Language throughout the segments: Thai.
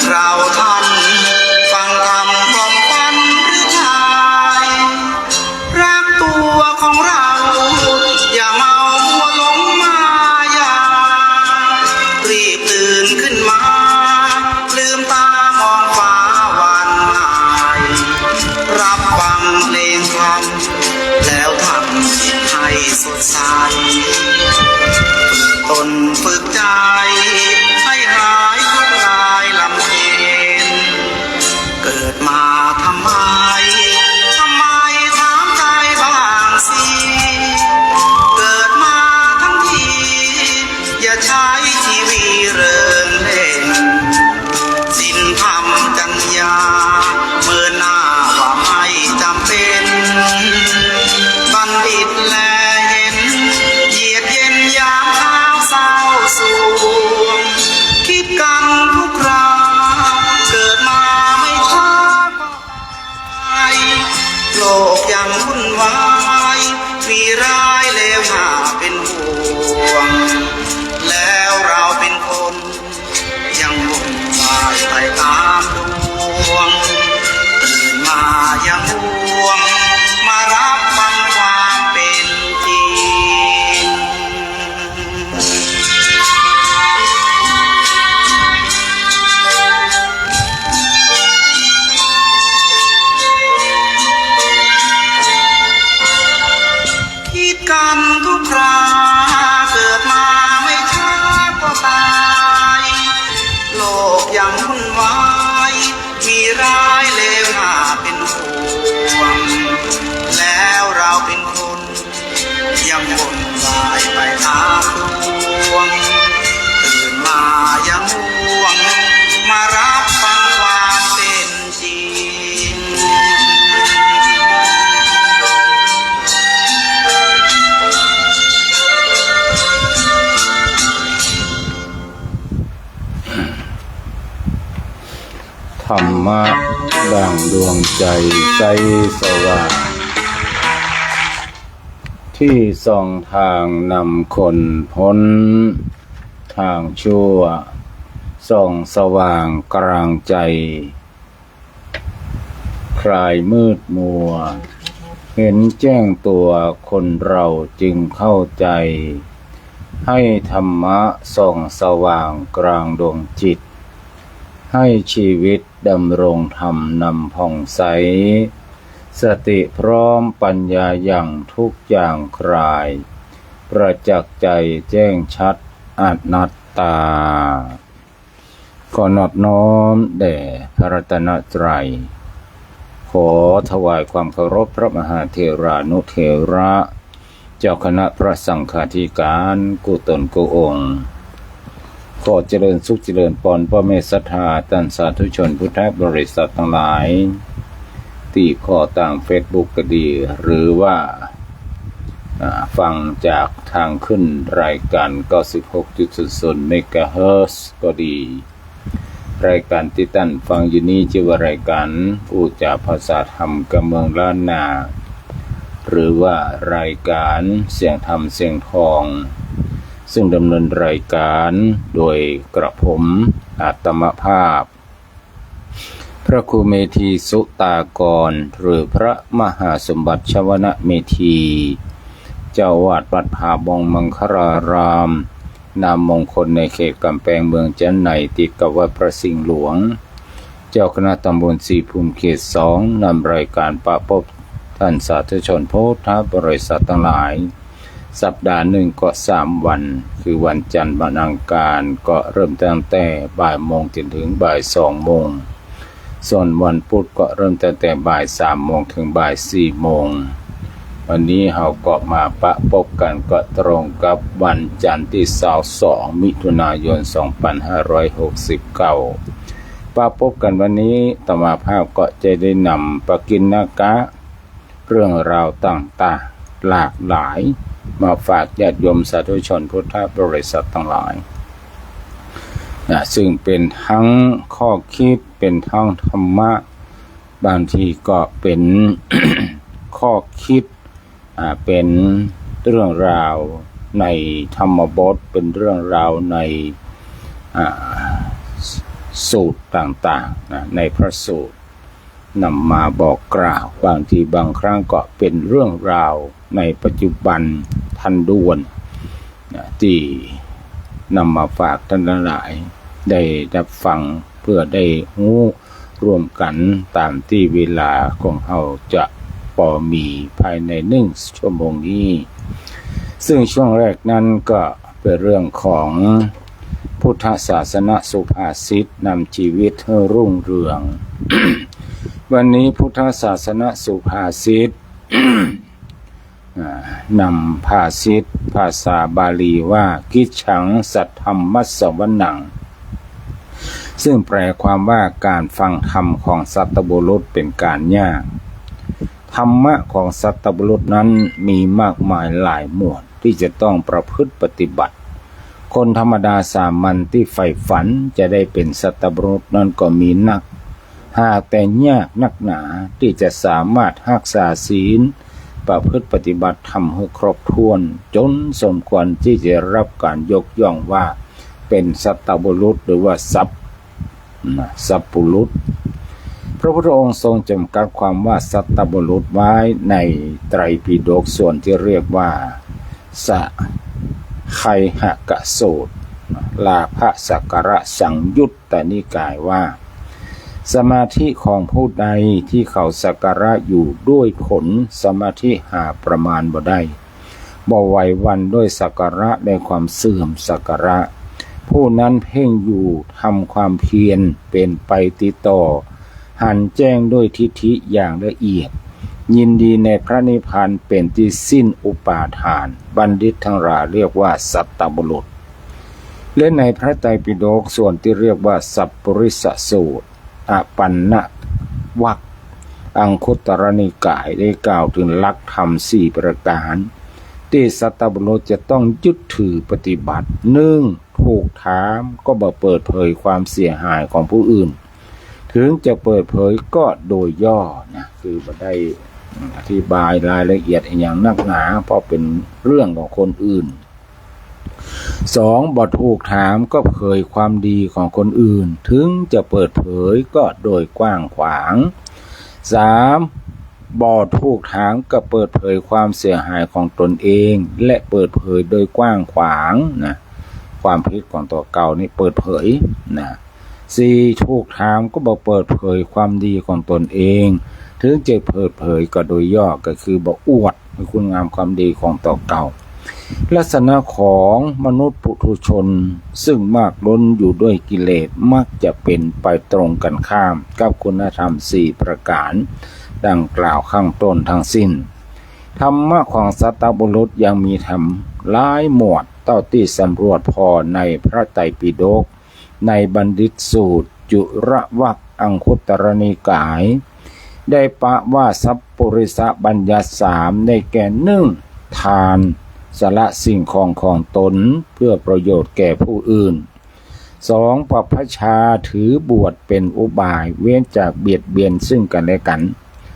เราท่านฟังคำกล่อมฝันหรือชายรักตัวของเราอย่าเมามัวหลงมายารีบตื่นขึ้นมาลืมตามองฟ้าวันหายรับฟังเพลงคำแล้วทำจิตให้สดใสตนฝึกใจให้หายทุกลายลำเค็ญเกิดมาทำไมถามใจบ้างสิเกิดมาทั้งทีอย่าใช้ชีวิตเริงเล่นสิ้นธรรมจัญญาเมื่อหน้าว่าไม่จำเป็นบัณฑิตแลเห็นเหยียดเย็นยามเท้าเศร้าสวงคิดกันทุกคราเกิดมาไม่ช้าก็ตายโลกยังวุ่นวายมีร้ายเลวน่าเป็นห่วงแล้วเราเป็นคนยังวุ่นวายไปตามดวงตื่นมายังห่วงมารับฟังความเป็นจริงคิดกันทุกคราเกิดมาไม่ช้าก็ตายโลกยังวุ่นวายมีร้ายเลวน่าเป็นห่วงแล้วเราเป็นคนยังวนวายไปตามดวงตื่นมายังห่วงมารับฟังความเป็นจริงธรรมะดั่งดวงใจใสสว่างที่ส่องทางนำคนพ้นทางชั่วส่องสว่างกลางใจคลายมืดมัวเห็นแจ้งตัวคนเราจึงเข้าใจให้ธรรมะส่องสว่างกลางดวงจิตให้ชีวิตดำรงธรรมนำผ่องใสสติพร้อมปัญญาอย่างทุกอย่างคลายประจักษ์ใจแจ้งชัดอนัตตาขอนอบน้อมแด่พระรัตนตรัยขอถวายความเคารพพระมหาเถรานุเถระเจ้าคณะพระสังฆาธิการกุตนกุองค์ขอเจริญสุขเจริญพรพ่อแม่ศรัทธาท่านสาธุชนพุทธบริษัททั้งหลายที่ข้อต่างเฟซบุ๊กก็ดีหรือว่าฟังจากทางขึ้นรายการ 96.00 เมกะเฮิรตซ์ก็ดีรายการที่ท่านฟังอยู่นี้ชื่อว่ารายการอูจาภาษาธรรมกำเมืองล้านนาหรือว่ารายการเสียงธรรมเสียงทองซึ่งดำเนินรายการโดยกระผมอาตมภาพพระครูเมธีสุตากรหรือพระมหาสมบัติชวนเมธีเจ้าวาดวัดผาบงมังคลารามนามมงคลในเขตกำแพงเมืองจันไนติดกับวัดพระสิงห์หลวงเจ้าคณะตำบลสีภูมิเขต2นำรายการประพบท่านสาธุชนพุทธบริษัททั้งหลายสัปดาห์หนึ่งก็3วันคือวันจันทร์วันอังคารก็เริ่มตั้งแต่บ่ายโมงจนถึงบ่าย2โมงส่วนวันพุธก็เริ่มตั้งแต่บ่าย3โมงถึงบ่าย4โมงวันนี้เราก็มาประพบกันก็ตรงกับวันจันทร์ที่22มิถุนายน2569ประพบกันวันนี้ธรรมภาพก็จะได้นำปกิณณกะเรื่องราวต่างๆหลากหลายมาฝากญาติโยมสาธุชนพุทธบริษัททั้งหลายซึ่งเป็นทั้งข้อคิดเป็นทั้งธรรมะบางทีก็เป็น ข้อคิดเป็นเรื่องราวในธรรมบทเป็นเรื่องราวใน สูตรต่างๆในพระสูตรนำมาบอกกล่าวบางทีบางครั้งก็เป็นเรื่องราวในปัจจุบันทันด่วนที่นำมาฝากท่านทั้งหลายได้รับฟังเพื่อได้รู้ร่วมกันตามที่เวลาของเราจะพอมีภายใน1 ชั่วโมงนี้ซึ่งช่วงแรกนั้นก็เป็นเรื่องของพุทธศาสนสุภาษิตนำชีวิตให้รุ่งเรือง วันนี้พุทธศาสนสุภาษิต นำภาษิตภาษาบาลีว่ากิจฉังสัทธัมมัสสวนังซึ่งแปลความว่าการฟังธรรมของสัตบุรุษเป็นการยากธรรมะของสัตบุรุษนั้นมีมากมายหลายหมวดที่จะต้องประพฤติปฏิบัติคนธรรมดาสามัญที่ใฝ่ฝันจะได้เป็นสัตบุรุษนั้นก็มีนักหากแต่ยากนักหนาที่จะสามารถรักษาศีลประพฤติปฏิบัติธรรมให้ครบถ้วนจนสมควรที่จะรับการยกย่องว่าเป็นสัตบุรุษหรือว่าสัพปุรุษพระพุทธองค์ทรงจำกัดความว่าสัตบุรุษไว้ในไตรปิฎกส่วนที่เรียกว่าสะไคหกสูตรลาภสักการะสังยุตตนิกายว่าสมาธิของผู้ใดที่เขาสักการะอยู่ด้วยผลสมาธิหาประมาณบ่ได้บ่ไหววันด้วยสักการะในความเสื่อมสักการะผู้นั้นเพ่งอยู่ทำความเพียรเป็นไปติดต่อหันแจ้งด้วยทิฏฐิอย่างละเอียดยินดีในพระนิพพานเป็นที่สิ้นอุปาทานบัณฑิตทั้งหลายเรียกว่าสัตตบุรุษและในพระไตรปิฎกส่วนที่เรียกว่าสัพปริสสูตรอปันนวรรคอังคุตรนิกายได้กล่าวถึงหลักธรรม4ประการที่สัตบุรุษจะต้องยึดถือปฏิบัติ1ถูกถามก็บ่เปิดเผยความเสียหายของผู้อื่นถึงจะเปิดเผยก็โดยย่อนะคือบ่ได้อธิบายรายละเอียดอย่างนักหนาเพราะเป็นเรื่องของคนอื่น2บ่ถูกถามก็เผยความดีของคนอื่นถึงจะเปิดเผยก็โดยกว้างขวาง3บ่ถูกถามก็เปิดเผยความเสียหายของตนเองและเปิดเผยโดยกว้างขวางนะความผิดของตัวเก่านี่เปิดเผยนะ4ถูกถามก็บ่เปิดเผยความดีของตนเองถึงจะเปิดเผยก็โดยย่อก็คือบ่อวดคุณงามความดีของตัวเก่าลักษณะของมนุษย์ปุถุชนซึ่งมากล้นอยู่ด้วยกิเลสมักจะเป็นไปตรงกันข้ามกับคุณธรรม4ประการดังกล่าวข้างต้นทั้งสิ้นธรรมะของสัตบุรุษยังมีธรรมหลายหมวดเท่าที่สำรวจพอในพระไตรปิฎกในบัณฑิตสูตรจุรวรรคอังคุตรนิกายได้ปะว่าสัพปุริสบัญญัติ3ได้แก่1ทานสละสิ่งของตนเพื่อประโยชน์แก่ผู้อื่น2ปัพพชาถือบวชเป็นอุบายเว้นจากเบียดเบียนซึ่งกันและกัน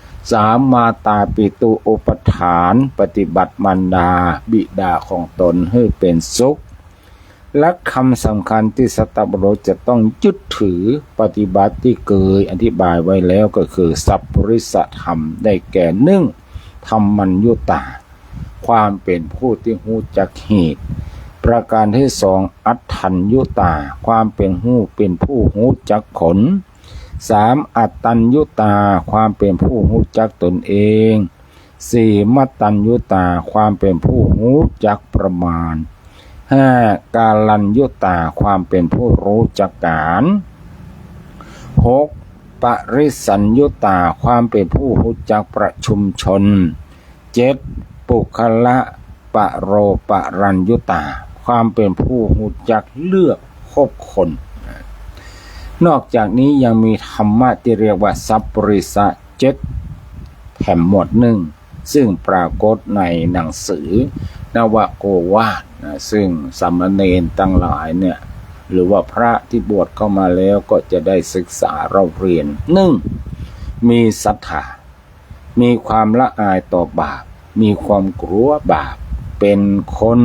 3มาตาปิตุอุปทานปฏิบัติมารดาบิดาของตนให้เป็นสุขและคำสำคัญที่สัตบุรุษจะต้องยึดถือปฏิบัติที่เคยอธิบายไว้แล้วก็คือสัพปริสธรรมได้แก่1ธรรมัญญุตาความเป็นผู้ที่รู้จักเหตุประการที่2อัตถัญญุตาความเป็นผู้รู้จักผล3อัตตัญญุตาความเป็นผู้รู้จักตนเอง4มัตตัญญุตาความเป็นผู้รู้จักประมาณ5กาลัญญุตาความเป็นผู้รู้จักการ6ปริสัญญุตาความเป็นผู้รู้จักประชุมชน7ปุคละปะโรปรัญญุตาความเป็นผู้รู้จักเลือกคบคนนอกจากนี้ยังมีธรรมะที่เรียกว่าสัพปริส7แผ่นหมวด1ซึ่งปรากฏในหนังสือนวโกวาทซึ่งสามเณรทั้งหลายเนี่ยหรือว่าพระที่บวชเข้ามาแล้วก็จะได้ศึกษาเราเรียน1มีศรัทธามีความละอายต่อบาปมีความกลัวบาปเป็นคน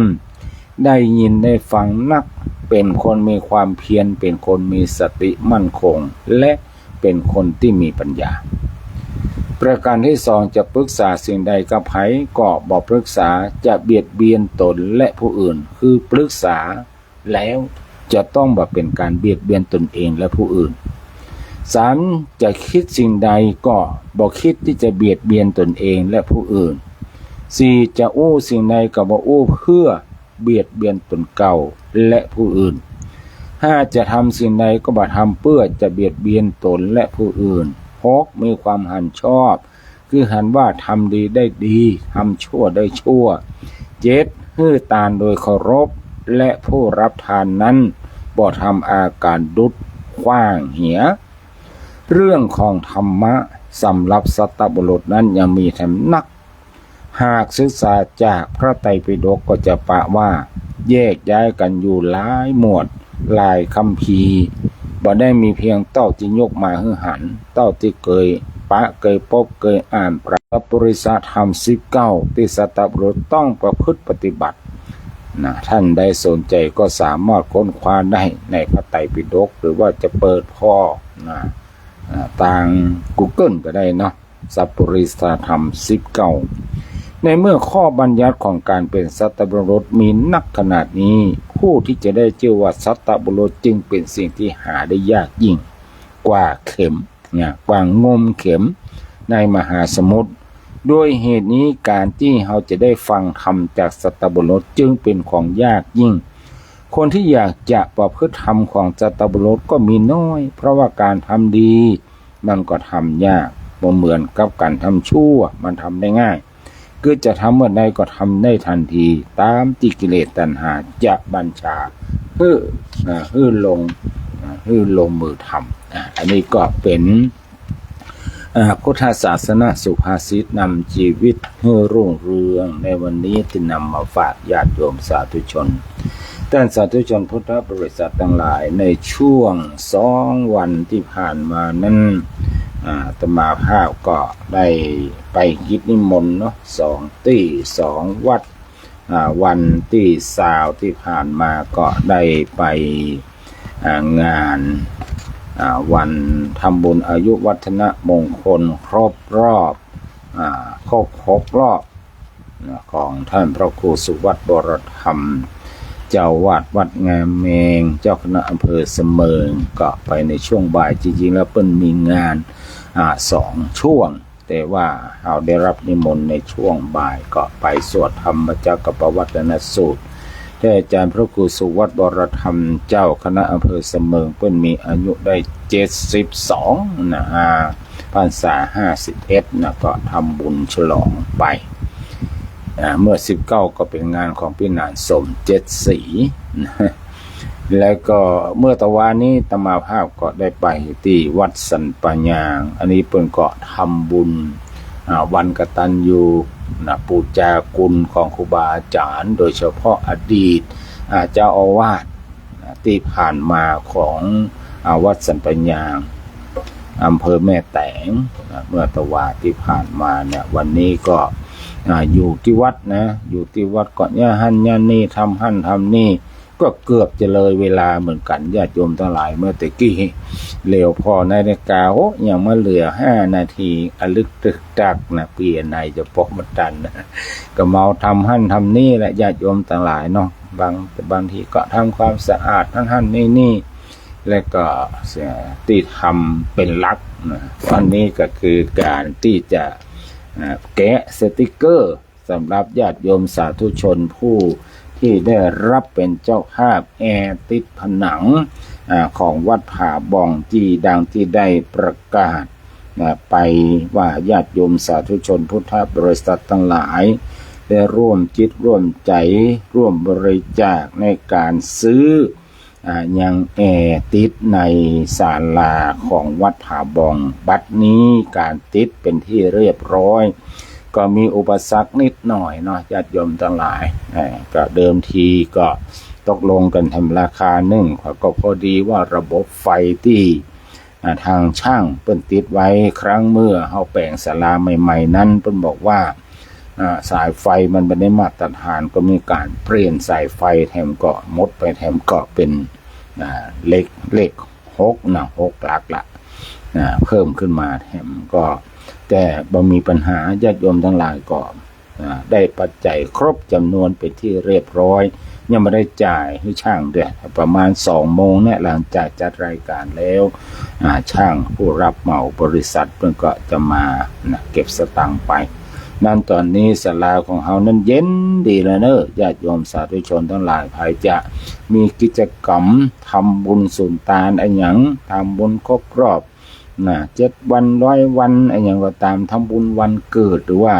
ได้ยินได้ฟังนักเป็นคนมีความเพียรเป็นคนมีสติมั่นคงและเป็นคนที่มีปัญญาประการที่สองจะปรึกษาสิ่งใดกับไผก็บอกปรึกษาจะเบียดเบียนตนและผู้อื่นคือปรึกษาแล้วจะต้องแบบเป็นการเบียดเบียนตนเองและผู้อื่นสามจะคิดสิ่งใดก็บอกคิดที่จะเบียดเบียนตนเองและผู้อื่นสี่จะอู้สิ่งใดก็บอกอู้เพื่อเบียดเบียนตนเก่าและผู้อื่นห้าจะทำสิ่งใดก็บ่ทำเพื่อจะเบียดเบียนตนและผู้อื่นหกมีความหันชอบคือหันว่าทำดีได้ดีทำชั่วได้ชั่วเจ็ดฮื้อตานโดยเคารพและผู้รับทานนั้นบ่ทำอาการดุดขว้างเหียเรื่องของธรรมะสำหรับสัตบุรุษนั้นยังมีแถมนักหากศึกษาจากพระไตรปิฎกก็จะปะว่าแยกย้ายกันอยู่หลายหมวดหลายคัมภีร์บ่ได้มีเพียงเต้าที่ยกมาหือหันเต้าที่เคยพบเคยอ่านพระปริษัทธรรม19ที่สัตบุรุษต้องประพฤติปฏิบัติท่านได้สนใจก็สามารถค้นคว้าได้ในพระไตรปิฎกหรือว่าจะเปิดพ่อทาง Google ก็ได้เนาะสัพปริสัทธรรม19ในเมื่อข้อบัญญัติของการเป็นสัตบุรุษมีนักขนาดนี้ผู้ที่จะได้ชื่อว่าสัตบุรุษจึงเป็นสิ่งที่หาได้ยากยิ่งกว่าเข็มกว่างมเข็มในมหาสมุทรด้วยเหตุนี้การที่เราจะได้ฟังธรรมจากสัตบุรุษจึงเป็นของยากยิ่งคนที่อยากจะประพฤติธรรมของสัตบุรุษก็มีน้อยเพราะว่าการทำดีมันก็ทำยากบ่เหมือนกับการทำชั่วมันทำได้ง่ายคือจะทำเมื่อใดก็ทำได้ทันทีตามที่กิเลสตัณหาจะบัญชาฮื้อลงมือทำอันนี้ก็เป็นพุทธศาสนาสุภาษิตนำชีวิตให้รุ่งเรืองในวันนี้ที่นำมาฝากญาติโยมสาธุชนท่านสาธุชนพุทธบริษัททั้งหลายในช่วง2 วันที่ผ่านมานั้นอาตมาภาพก็ได้ไปกิจนิมนต์เนาะ2 ที่ 2 วัดวันที่20ที่ผ่านมาก็ได้ไปงานวันทำบุญอายุวัฒนมงคลครบรอบ6 รอบของท่านพระครูสุวัตบรธรรมเจ้าวาดวัดงามเมงเจ้าคณะอำเภอเสมิงก็ไปในช่วงบ่ายจริงๆแล้วเพิ่นมีงาน2 ช่วงแต่ว่าเราได้รับนิมนต์ในช่วงบ่ายก็ไปสวดธรรมจักรปวัตนสูตรที่อาจารย์พระครูสุวัตบรธรรมเจ้าคณะอำเภอเสมิงเพิ่นมีอายุได้72พรรษา51ก็ทำบุญฉลองไปเมื่อ19ก็เป็นงานของพี่นานสม7 สีแล้วก็เมื่อตะวันนี้ตมาภาพก็ได้ไปที่วัดสันปัญญางอันนี้เพิ่นก็ทำบุญวันกตัญญูปูจาคุณของครูบาอาจารย์โดยเฉพาะอดีตเจ้าอาวาสที่ผ่านมาของวัดสันปัญญางอำเภอแม่แตงเมื่อตะวันที่ผ่านมาเนี่ยวันนี้ก็อยู่ที่วัดนะอยู่ที่วัดก่อนย่าหันย่านี่ทำนี่ก็เกือบจะเลยเวลาเหมือนกันญาติโยมทั้งหลายเมื่อตะกี้เร็วพอนาฬิกายังมาเหลือ5 นาทีอลึกตึกจักนะเปลี่ยนในจะปกมันตันนะก็เมาทำนี่แหละญาติโยมทั้งหลายเนาะบางทีก็ทำความสะอาดนี่แล้วก็ที่ทำเป็นลักนะวันนี้ก็คือการที่จะแกะสติกเกอร์สำหรับญาติโยมสาธุชนผู้ที่ได้รับเป็นเจ้าภาพแอร์ติดผนังของวัดผาบ่องจีดังที่ได้ประกาศไปว่าญาติโยมสาธุชนพุทธบริษัททั้งหลายได้ร่วมจิตร่วมใจร่วมบริจาคในการซื้อยังแอร์ติดในศาลาของวัดผาบ่องบัดนี้การติดเป็นที่เรียบร้อยก็มีอุปสรรคนิดหน่อยเนาะญาติโยมทั้งหลายก็เดิมทีก็ตกลงกันทำราคาก็พอดีว่าระบบไฟที่ทางช่างเปิ้นติดไว้ครั้งเมื่อเฮาแปลงศาลาใหม่ๆนั้นเปิ้นบอกว่า สายไฟมันไม่ได้มาตรฐานก็มีการเปลี่ยนสายไฟแถมก็มดไปแถมก็เป็นเลข6 หลักละเพิ่มขึ้นมาแถมก็แต่บ่มีปัญหาญาติโยมทั้งหลายก็ได้ปัจจัยครบจำนวนเป็นที่เรียบร้อยยังไม่ได้จ่ายให้ช่างด้วยประมาณ2 โมงเนี่ยหลังจากจัดรายการแล้วช่างผู้รับเหมาบริษัทเพิ่นก็จะมาเก็บสตังค์ไปนั่นตอนนี้ศาลาของเฮานั้นเย็นดีแล้วเนอะญาติโยมสาธุชนทั้งหลายภายจะมีกิจกรรมทำบุญสุนทานอันหยังทำบุญครบรอบ7 วัน100 วันอันหยังก็ตามทำบุญวันเกิดหรือว่า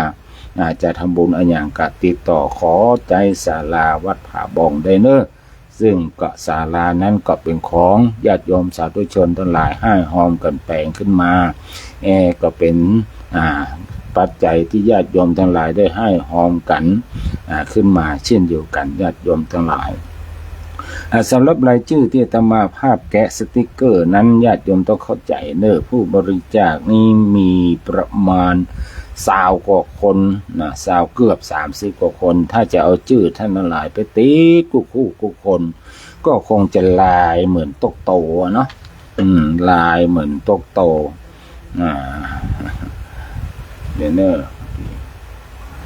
จะทำบุญอันหยังก็ติดต่อขอใจศาลาวัดผาบองได้เนอะซึ่งก็ศาลานั้นก็เป็นของญาติโยมสาธุชนทั้งหลายให้หอมกันแปลงขึ้นมาก็เป็นปัจจัยที่ญาติโยมทั้งหลายได้ให้หอมกันขึ้นมาเช่นเดียวกันญาติโยมทั้งหลายสำหรับรายชื่อที่อาตมาภาพแกะสติกเกอร์นั้นญาติโยมต้องเข้าใจเนอะผู้บริจาคนี้มีประมาณ20 กว่าคนเกือบ30 กว่าคนถ้าจะเอาชื่อท่านทั้งหลายไปติดกูคนก็คงจะลายเหมือนตกโตเนาะลายเหมือนตกโตเดี๋ยวเนอะ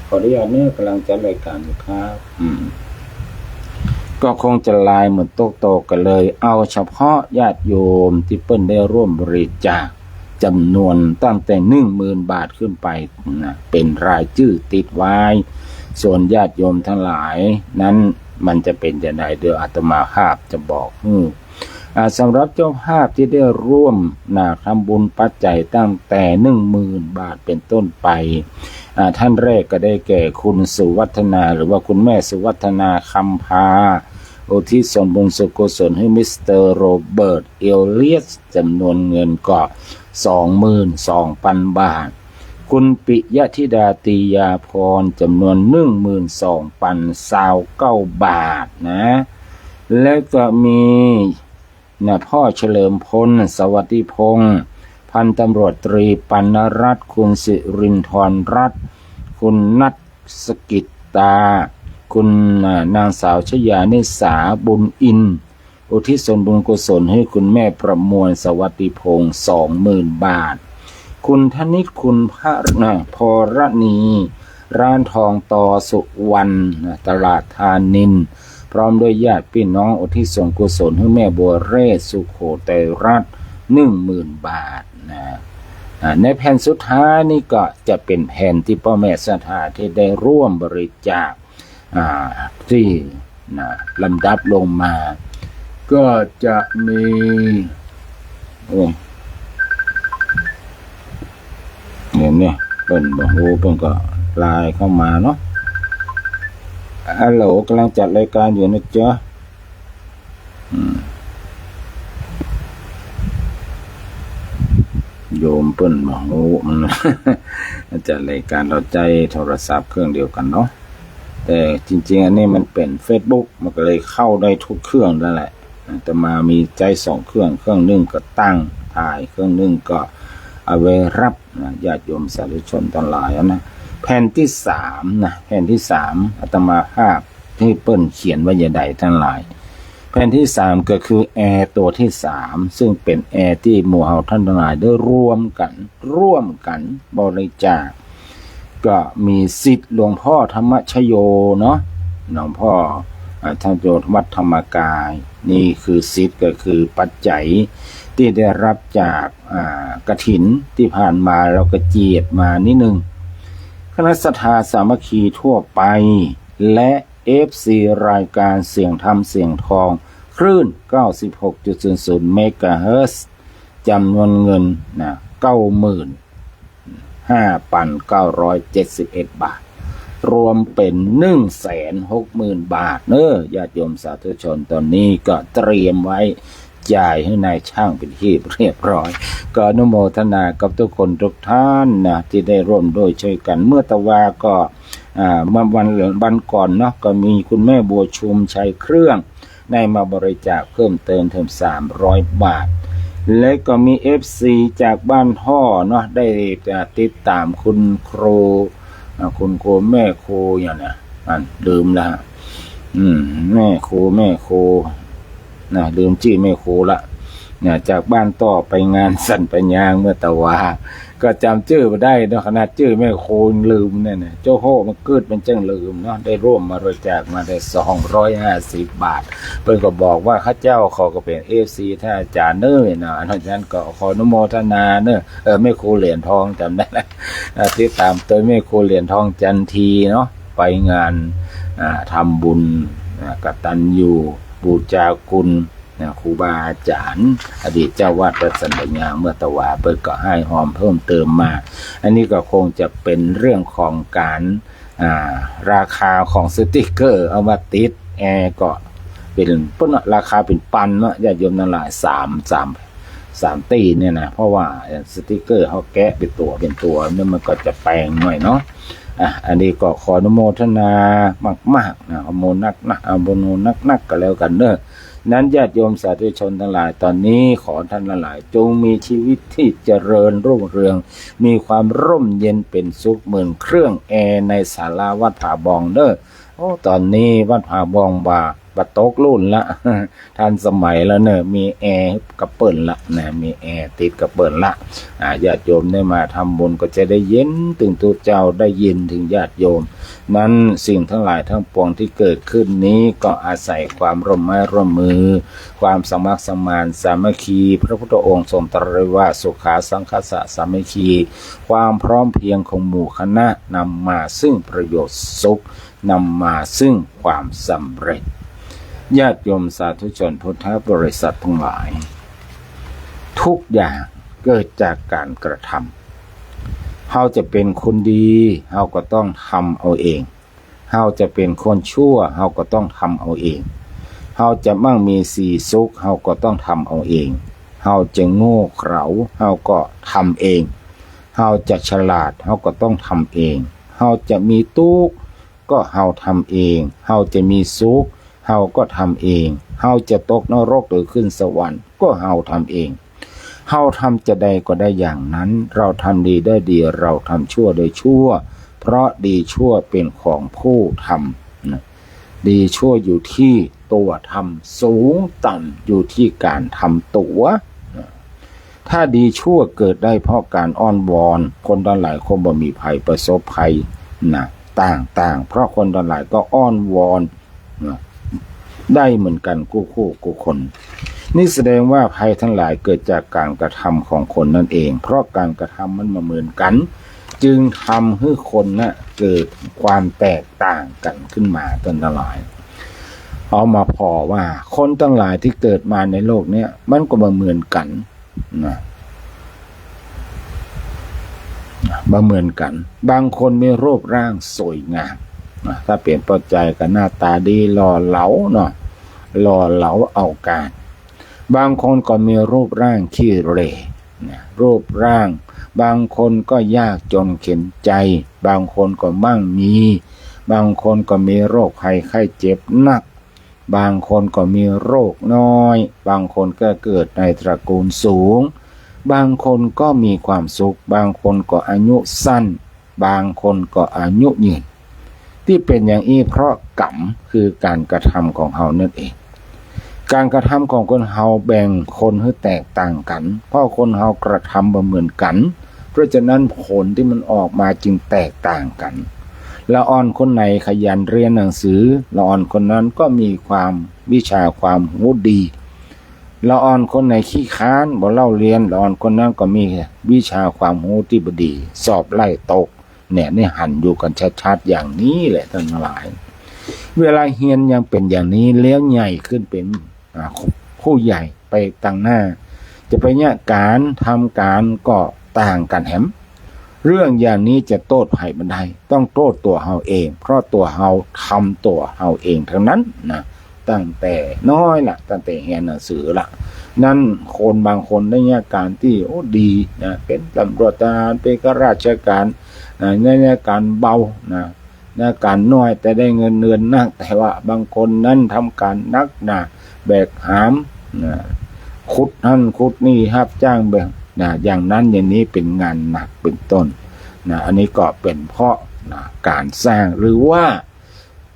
ขออนุญาตเนอะกำลังจัดรายการอยู่ครับก็คงจะลายเหมือนโตกันเลยเอาเฉพาะญาติโยมที่เปิ้นได้ร่วมบริจาคจำนวนตั้งแต่ 10,000 บาทขึ้นไปเป็นรายชื่อติดไว้ส่วนญาติโยมทั้งหลายนั้นมันจะเป็นอย่างไรเดี๋ยวอาตมาภาพจะบอกสำหรับเจ้าภาพที่ได้ร่วมทำบุญปัจจัยตั้งแต่ 10,000 บาทเป็นต้นไปท่านแรกก็ได้แก่คุณสุวัฒนาหรือว่าคุณแม่สุวัฒนาคำพาอุทิศส่วนบุญสุกุศลให้มิสเตอร์โรเบิร์ตเอลเลียสจำนวนเงินก็ 22,000 บาทคุณปิยธิดาตียาพรจำนวน 12,029 บาทแล้วก็มีพ่อเฉลิมพลสวัสดิพงศ์พันตำรวจตรีปัณรัตน์คุณสิรินทร์รัตน์คุณนัทสกิตตาคุณนางสาวชยานิสาบุญอินอุทิศส่วนบุญกุศลให้คุณแม่ประมวลสวัสดิพงศ์ 20,000 บาทคุณธนิตคุณพรณีร้านทองตอสุวรรณตลาดธานินพร้อมด้วยญาติพี่น้องอุทิศส่วนกุศลให้แม่บัวเรศสุโขทัยรัตน์ 10,000 บาทในแผ่นสุดท้ายนี่ก็จะเป็นแผ่นที่พ่อแม่ศรัทธาที่ได้ร่วมบริจาคที่ลำดับลงมาก็จะมีเนี่ยเปิ้นบอกโอ้เปิ้นก็ไลน์เข้ามาเนาะฮัลโหลกำลังจัดรายการอยู่นะจ๊ะโยมเปิ้นบอกโอ้มันจัดรายการเราใจโทรศัพท์เครื่องเดียวกันเนาะแต่จริงๆอันนี้มันเป็น Facebook มันก็เลยเข้าได้ทุกเครื่องนั่นแหละแต่มามีใจ2 เครื่องนึงก็ตั้งถ่ายเครื่องนึงก็เอาไว้รับญาติโยมสาธุชนทั้งหลายแผ่นที่3แผ่นที่3อาตมาภาพที่เปิ้นเขียนไว้อย่างใดทั้งหลายแผ่นที่3ก็คือแอร์ตัวที่3ซึ่งเป็นแอร์ที่หมู่เฮาท่านทั้งหลายได้ร่วมกันบริจาคก็มีศิษย์หลวงพ่อธรรมชโยเนาะหลวงพ่อท่านโยธวัดธรรมกายนี่คือศิษย์ก็คือปัจจัยที่ได้รับจากกฐินที่ผ่านมาเราก็เจียดมานิดนึงคณะศรัทธาสามัคคีทั่วไปและ FC รายการเสียงธรรมเสียงทองคลื่น 96.00 เมกะเฮิรตซ์จำนวนเงิน95,971 บาทรวมเป็น 160,000 บาทญาติโยมสาธุชนตอนนี้ก็เตรียมไว้จ่ายให้นายช่างเป็นที่เรียบร้อยก็อนุโมทนากับทุกคนทุกท่านที่ได้ร่วมด้วยช่วยกันเมื่อตะวาก็วันก่อนเนาะก็มีคุณแม่บัวชุมชัยเครื่องได้มาบริจาคเพิ่มเติม300 บาทและก็มี FC จากบ้านท่อเนาะได้ติดตามคุณครู คุณครูแม่ครูอย่างเนี้ยลืมละแม่ครูลืมชื่อแม่ครูละจากบ้านต่อไปงานสั่นไปยางเมื่อตะวาก็จำชื่อมาได้เนาะขนาดชื่อแม่ครูลืมเนี่ยเจ้าโหมันเกิดเป็นจังลืมเนาะได้ร่วมมาบริจาคมาได้250 บาทเพิ่นก็บอกว่าข้าเจ้าเขาก็เป็นFC ท่านอาจารย์เนอะเนาะอันนั้นก็ขออนุโมทนาเนอะแม่ครูเหรียญทองจำได้นะที่ตามตัวแม่ครูเหรียญทองจันทีเนาะไปงานทำบุญกตัญญูบูชาคุณครูบาอาจารย์อดีตเจ้าวาดวัดสันติญาเมื่อตะวาเปิดก็ให้หอมเพิ่มเติมมาอันนี้ก็คงจะเป็นเรื่องของการราคาของสติกเกอร์เอามาติดแอร์ก็เป็นต้นราคาเป็นปันเนาะญาติโยมนั่นหลาย3 ตีเนี่ยนะเพราะว่าสติกเกอร์เขาแกะเป็นตัวเนี่ยมันก็จะแปลงหน่อยเนาะอันนี้ก็ขออนุโมทนามากๆนะอโมนักก็แล้วกันเนอะนั้นญาติโยมสาธุชนทั้งหลายตอนนี้ขอท่านทั้งหลายจงมีชีวิตที่เจริญรุ่งเรืองมีความร่มเย็นเป็นสุขเหมือนเครื่องแอร์ในศาลาวัดผาบองเด้อตอนนี้วัดผาบองบัดตกรุ่นละทันสมัยแล้วเนอะมีแอร์กระเปิ่นละนะมีแอร์ติดกระเปิ่นละญาติโยมได้มาทำบุญก็จะได้เย็นถึงตัวเจ้าได้ยินถึงญาติโยมนั้นสิ่งทั้งหลายทั้งปวงที่เกิดขึ้นนี้ก็อาศัยความร่วมไม้ร่วมมือความสมัครสมานสามัคคีพระพุทธองค์ทรงตรัสว่าสุขาสังคสะสามัคคีความพร้อมเพรียงของหมู่คณะนำมาซึ่งประโยชน์สุขนำมาซึ่งความสำเร็จญาติโยมสาธุชนพุทธบริษัททั้งหลายทุกอย่างเกิดจากการกระทำเราจะเป็นคนดีเราก็ต้องทำเอาเองเราจะเป็นคนชั่วเราก็ต้องทำเอาเองเราจะมั่งมีสีสุขเราก็ต้องทำเอาเองเราจะโง่เขลาเราก็ทำเองเราจะฉลาดเราก็ต้องทำเองเราจะมีทุกข์ก็เราทำเองเราจะมีสุขเฮาก็ทำเองเฮาจะตกนรกหรือขึ้นสวรรค์ก็เฮาทำเองเฮาทำจะได้ก็ได้อย่างนั้นเราทำดีได้ดีเราทำชั่วได้ชั่วเพราะดีชั่วเป็นของผู้ทำนะดีชั่วอยู่ที่ตัวทำสูงต่ำอยู่ที่การทำตัวถ้าดีชั่วเกิดได้เพราะการอ้อนวอนคนทั้งหลายคงบ่มีภัยประสบภัยนะต่างเพราะคนทั้งหลายก็อ้อนวอนนะได้เหมือนกันกู้คนนี่แสดงว่าภัยทั้งหลายเกิดจากการกระทำของคนนั่นเองเพราะการกระทำมันมาเหมือนกันจึงทำให้คนน่ะเกิดความแตกต่างกันขึ้นมาทั้งหลายเอามาพอว่าคนทั้งหลายที่เกิดมาในโลกเนี้ยมันก็มาเหมือนกันนะมาเหมือนกันบางคนมีรูปร่างสวยงามถ้าเปลี่ยนปัจจัยก็หน้าตาดีหล่อเหลาเนาะหล่อเหลาเอาการบางคนก็มีรูปร่างขี้เหร่รูปร่างบางคนก็ยากจนเข็ญใจบางคนก็มั่งมีบางคนก็มีโรคภัยไข้เจ็บหนักบางคนก็มีโรคน้อยบางคนก็เกิดในตระกูลสูงบางคนก็มีความสุขบางคนก็อายุสั้นบางคนก็อายุยืนที่เป็นอย่างนี้เพราะกรรมคือการกระทำของเฮานั่นเองการกระทำของคนเฮาแบ่งคนให้แตกต่างกันเพราะคนเฮากระทำบ่เหมือนกันเพราะฉะนั้นผลที่มันออกมาจึงแตกต่างกันละอ่อนคนไหนขยันเรียนหนังสือละอ่อนคนนั้นก็มีความวิชาความรู้ดีละอ่อนคนไหนขี้ค้านบ่เล่าเรียนละอ่อนคนนั้นก็มีวิชาความรู้ที่บ่ดีสอบไล่ตกเนี่ยนี่หันอยู่กันชัดๆอย่างนี้แหละท่านทั้งหลายเวลาเฮียนยังเป็นอย่างนี้แล้วใหญ่ขึ้นเป็นผู้ใหญ่ไปตั้งหน้าจะไปเนี่ยการทำการก็ต่างกันแหมเรื่องอย่างนี้จะโทษไผบ่ได้ต้องโทษตัวเฮาเองเพราะตัวเฮาทำตัวเฮาเองทั้งนั้นนะตั้งแต่น้อยล่ะตั้งแต่เรียนหนังสือล่ะนั่นคนบางคนได้เนี่ยการที่ดีนะเป็นตำรวจทหารเป็นข้าราชการในการเบานะในการน้อยแต่ได้เงินเดือนนักแต่ว่าบางคนนั้นทำการนักนะแบกหามนะขุดนั่นขุดนี่รับจ้างแบบนะอย่างนั้นอย่างนี้เป็นงานหนักเป็นต้นนะอันนี้ก็เป็นเพราะ นะการสร้างหรือว่า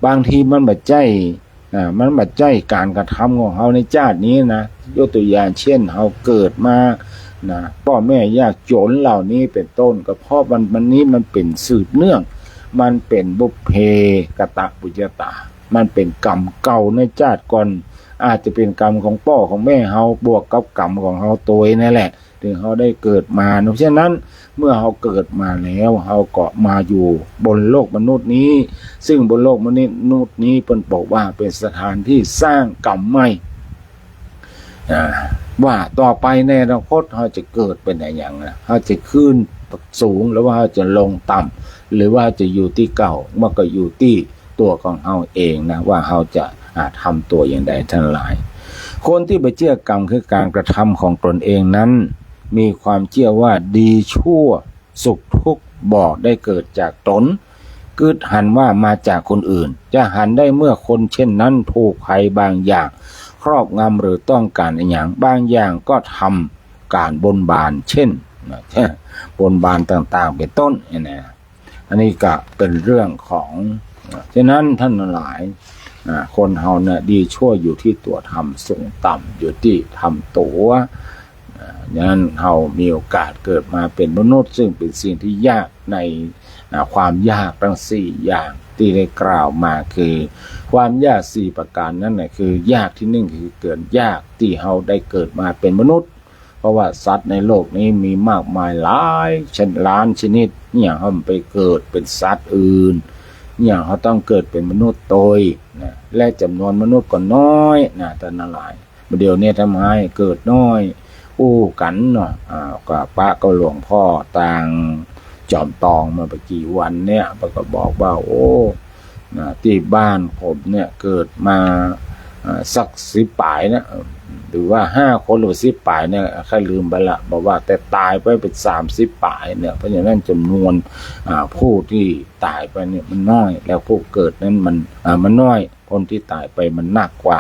บางทีมันบัดใจมันบัดใจการกระทำของเขาในชาตินี้นะยกตัวอย่างเช่นเขาเกิดมานะพ่อแม่ยากจนเหล่านี้เป็นต้นก็เพราะมันนี้มันเป็นสืบเนื่องมันเป็นบุพเพกตปุญญาตามันเป็นกรรมเก่าในชาติก่อนอาจจะเป็นกรรมของพ่อของแม่เฮาบวกกับกรรมของเฮาตัวนั่นแหละถึงเขาได้เกิดมาเพราะฉะนั้นเมื่อเขาเกิดมาแล้วเขาก็มาอยู่บนโลกมนุษย์นี้ซึ่งบนโลกมนุษย์นี้เพิ่นบอกว่าเป็นสถานที่สร้างกรรมใหม่ว่าต่อไปในอนาคตเขาจะเกิดเป็นอย่างนะเขาจะขึ้นสูงหรือว่าเขาจะลงต่ำหรือว่าจะอยู่ที่เก่ามันก็อยู่ที่ตัวของเขาเองนะว่าเขาจะทำตัวอย่างใดทั้งหลายคนที่ไปเชื่อกรรมคือการกระทำของตนเองนั้นมีความเชื่อว่าดีชั่วสุขทุกข์บอกได้เกิดจากตนกึดหันว่ามาจากคนอื่นจะหันได้เมื่อคนเช่นนั้นถูกภัยบางอย่างครอบงำหรือต้องการอย่างบางอย่างก็ทำการบนบานเช่นบนบานต่างๆเป็นต้นนะอันนี้ก็เป็นเรื่องของฉะนั้นท่านหลายคนเฮาเนี่ยดีชั่วอยู่ที่ตัวทำสูงต่ำอยู่ที่ทำตัวดังนั้นเฮามีโอกาสเกิดมาเป็นมนุษย์ซึ่งเป็นสิ่งที่ยากในความยากทั้ง4อย่างที่ได้กล่าวมาคือความยาก4ประการนั้นน่ะคือยากที่1คือเกิดยากที่เฮาได้เกิดมาเป็นมนุษย์เพราะว่าสัตว์ในโลกนี้มีมากมายหลายล้านชนิดเนี่ยเฮาไปเกิดเป็นสัตว์อื่นอย่างเขาต้องเกิดเป็นมนุษย์โดยนะและจำนวนมนุษย์ก็น้อยนะแต่นั่นหลายเดี๋ยวนี้ทำให้เกิดน้อยอู้กันเนาะกับพระก็หลวงพ่อต่างจอมตองมาไปกี่วันเนี่ยก็บอกว่าโอ้นะที่บ้านผมเนี่ยเกิดมาสัก10 ปลายนะหรือว่า5 คนหรือ10 ปลายเนี่ยแค่ลืมไปละบอกว่าแต่ตายไปเป็น30 ปลายเนี่ยเพราะฉะนั้นจำนวนผู้ที่ตายไปเนี่ยมันน้อยแล้วผู้เกิดนั้นมันน้อยคนที่ตายไปมันหนักกว่า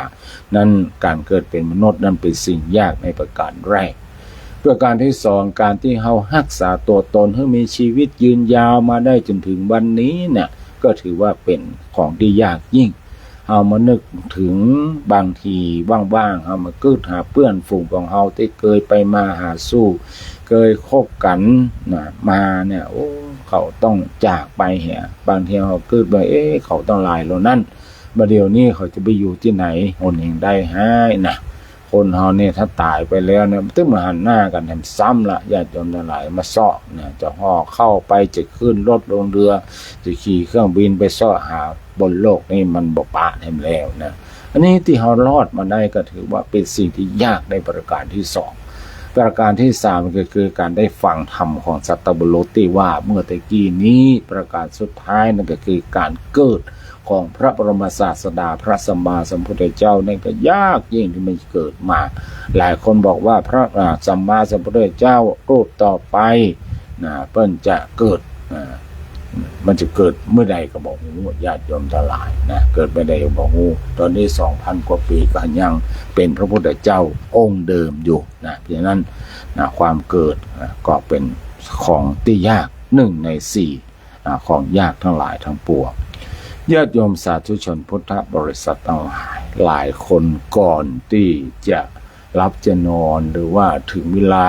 นั้นการเกิดเป็นมนุษย์นั้นเป็นสิ่งยากในประการแรกประการที่2การที่เรารักษาตัวตนให้มีชีวิตยืนยาวมาได้จนถึงวันนี้เนี่ยก็ถือว่าเป็นของที่ยากยิ่งเอามานึกถึงบางทีว่างๆเอามากืดหาเพื่อนฝูงของเราที่เคยไปมาหาสู้เคยคบกันนะมาเนี่ยโอ้เขาต้องจากไปเหี่ยบางทีเรากืดไปเขาต้องลายเรานั่นบัดเดี๋ยวนี้เขาจะไปอยู่ที่ไหนคนเองได้ให้นะคนเฮาเนี่ยถ้าตายไปแล้วเนี่ยตึ้งมาหันหน้ากันแถมซ้ำละญาติโยมทั้งหลายมาเสาะเนี่ยจะห่อเข้าไปจะขึ้นรถลงเรือจะขี่เครื่องบินไปเสาะหาบนโลกนี่มันบ่ปะแถมแล้วนะอันนี้ที่เฮารอดมาได้ก็ถือว่าเป็นสิ่งที่ยากในประการที่2ประการที่3ก็คือการได้ฟังธรรมของสัตบุรุษที่ว่าเมื่อตะกี้นี้ประการสุดท้ายนั่นก็คือการเกิดของพระบรมศาสดาพระสัมมาสัมพุทธเจ้านั่นก็ยากยิ่งที่มันเกิดมาหลายคนบอกว่าพระสัมมาสัมพุทธเจ้ารูปต่อไปเพิ่นจะเกิดมันจะเกิดเมื่อใดก็บอกงูญาติโยมทั้งหลายนะเกิดเมื่อใดก็บอกงูตอนนี้ 2,000 กว่าปีก็ยังเป็นพระพุทธเจ้าองค์เดิมอยู่นะเพราะฉะนั้นความเกิดก็เป็นของที่ยาก1 ใน 4ของยากทั้งหลายทั้งปวงญาติโยมสาธุชนพุทธบริษัททั้งหลายคนก่อนที่จะรับจะนอนหรือว่าถึงเวลา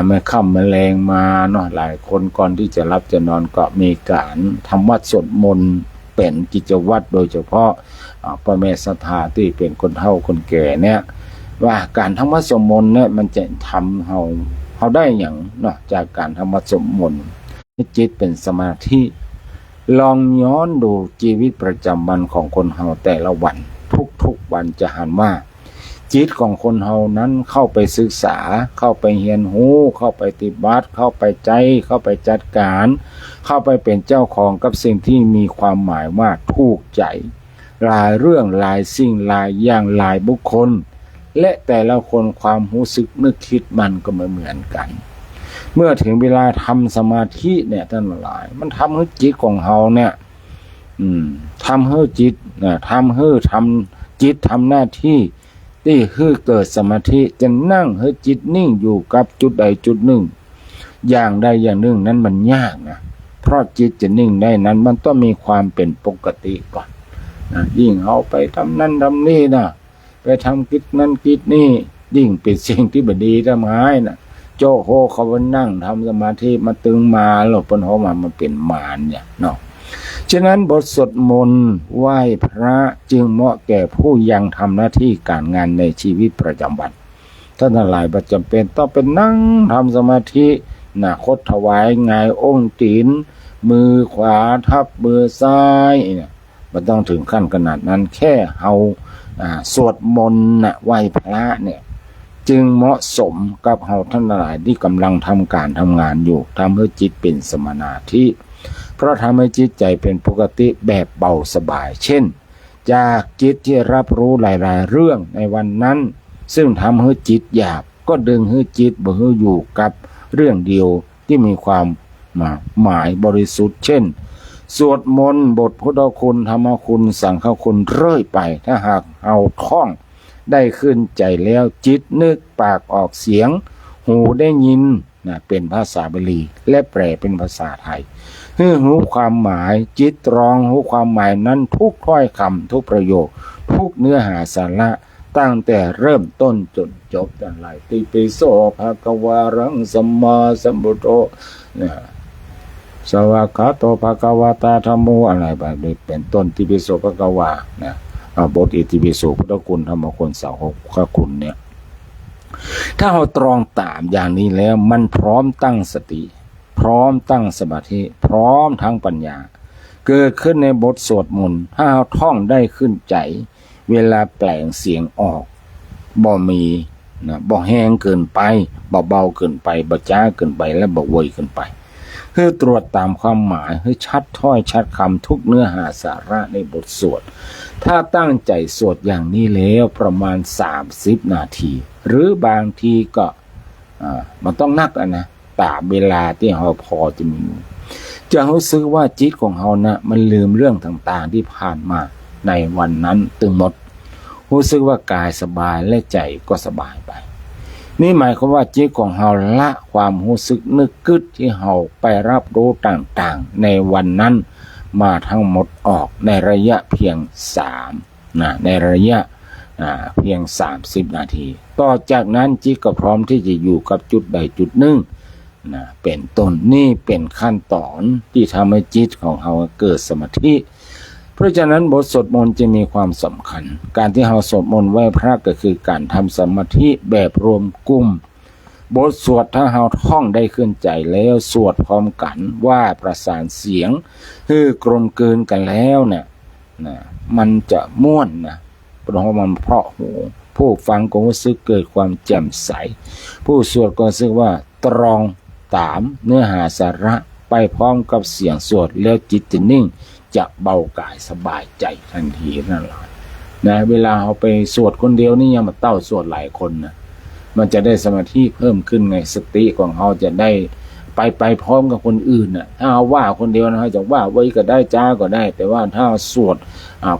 แม่ค่ำแมลงมาเนาะหลายคนก่อนที่จะรับจะนอนก็มีการทำวัดสวดมนต์เป็นกิจวัตรโดยเฉพาะพ่อแม่ศรัทธาที่เป็นคนเฒ่าคนแก่เนี่ยว่าการทำวัดสวดมนต์เนี่ยมันจะทำเขาได้อย่างเนาะจากการทำวัดสวดมนต์ให้จิตเป็นสมาธิลองย้อนดูชีวิตประจำวันของคนเฮาแต่ละวันทุกวันจะเห็นว่าจิตของคนเฮานั้นเข้าไปศึกษาเข้าไปเรียนรู้เข้าไปปฏิบัติเข้าไปใจเข้าไปจัดการเข้าไปเป็นเจ้าของกับสิ่งที่มีความหมายว่าถูกใจหลายเรื่องหลายสิ่งหลายอย่างหลายบุคคลและแต่ละคนความรู้สึกนึกคิดมันก็ไม่เหมือนกันเมื่อถึงเวลาทำสมาธิเนี่ยท่านหลายมันทำให้จิตของเฮาเนี่ยทำให้จิตทำให้จิตทำหน้าที่ที่คือเกิดสมาธิจะนั่งให้จิตนิ่งอยู่กับจุดใดจุดหนึ่งอย่างใดอย่างหนึ่งนั้นมันยากนะ เพราะจิตจะนิ่งได้นั้นมันต้องมีความเป็นปกติก่อนนะยิ่งเอาไปทำนั่นทำนี่นะไปทำกิจนั้นกิจนี่ยิ่งเป็นสิ่งที่บดีทำหายนะโจโหเขาไปนั่งทำสมาธิมาตึงมาหลบปนหัวมันเป็นมารเนี่ยเนาะฉะนั้นบทสวดมนต์ไหว้พระจึงเหมาะแก่ผู้ยังทำหน้าที่การงานในชีวิตประจำวันท่านทั้งหลายประจำเป็นต้องเป็นนั่งทำสมาธินะคดถวายงายองค์ตีนมือขวาทับมือซ้ายเนี่ยมันต้องถึงขั้นขนาดนั้นแค่เฮาสวดมนต์นะไหว้พระเนี่ยจึงเหมาะสมกับเฮาท่านทั้งหลายที่กำลังทำการทำงานอยู่ทำให้จิตเป็นสมาธิเพราะทำให้จิตใจเป็นปกติแบบเบาสบายเช่นจากจิตที่รับรู้หลายๆเรื่องในวันนั้นซึ่งทำให้จิตหยาบก็ดึงให้จิตบ่ให้อยู่กับเรื่องเดียวที่มีความหมายบริสุทธิ์เช่นสวดมนต์บทพุทธคุณธรรมคุณสังฆคุณเรื่อยไปถ้าหากเอาท่องได้ขึ้นใจแล้วจิตนึกปากออกเสียงหูได้ยินนะเป็นภาษาบาลีและแปลเป็นภาษาไทยหูความหมายจิตตรองหูความหมายนั้นทุกถ้อยคำทุกประโยคทุกเนื้อหาสาระตั้งแต่เริ่มต้นจนจบทั้งหลายติปิโสภะคะวารังสัมมาสัมพุทโธเนี่ยสวากขาโตภะคะวะตาธัมโมอะไรแบบนี้เป็นต้นติปิโสภะคะวานะบทอิติปิโสพุทธคุณธรรมคุณสาวกคุณเนี่ยถ้าเราตรองตามอย่างนี้แล้วมันพร้อมตั้งสติพร้อมตั้งสมาธิพร้อมทั้งปัญญาเกิดขึ้นในบทสวดมนต์ถ้าเราท่องได้ขึ้นใจเวลาแปลงเสียงออกบ่มีนะบ่แห้งเกินไปบ่เบาเกินไปบ่จ้าเกินไปและบ่เวยเกินไปคือตรวจตามความหมายให้ชัดถ้อยชัดคำทุกเนื้อหาสาระในบทสวดถ้าตั้งใจสวดอย่างนี้แล้วประมาณ30นาทีหรือบางทีก็มันต้องนักนะตามเวลาที่เราพอจะมีจะรู้สึกว่าจิตของเรานะมันลืมเรื่องต่างๆที่ผ่านมาในวันนั้นตึงหมดรู้สึกว่ากายสบายและใจก็สบายไปนี่หมายความว่าจิตของเราละความรู้สึกนึกกึดที่เราไปรับรู้ต่างๆในวันนั้นมาทั้งหมดออกในระยะเพียงในระยะเพียง30นาทีต่อจากนั้นจิตก็พร้อมที่จะอยู่กับจุดใดจุดหนึ่งเป็นต้นนี่เป็นขั้นตอนที่ทำให้จิตของเราเกิดสมาธิเพราะฉะนั้นบทสวดมนต์จะมีความสำคัญการที่เราสวดมนต์ไหว้พระก็คือการทำสมาธิแบบรวมกลุ่มบทสวดถ้าเราท่องได้ขึ้นใจแล้วสวดพร้อมกันว่าประสานเสียงคือกลมกลืนกันแล้วเนี่ยมันจะม่วนนะเพราะมันเพราะหูผู้ฟังก็รู้สึกเกิดความแจ่มใสผู้สวดก็รู้สึกว่าตรองตามเนื้อหาสาระไปพร้อมกับเสียงสวดแล้วจิตจะนิ่งจะเบากายสบายใจทันทีนั่นแหละนะเวลาเอาไปสวดคนเดียวนี่ยังมาเต้าสวดหลายคนนะมันจะได้สมาธิเพิ่มขึ้นไงสติของเขาจะได้ไปพร้อมกับคนอื่นน่ะถ้าเอาว่าคนเดียวนะจะว่าไว้ก็ได้จ้าก็ได้แต่ว่าถ้าสวด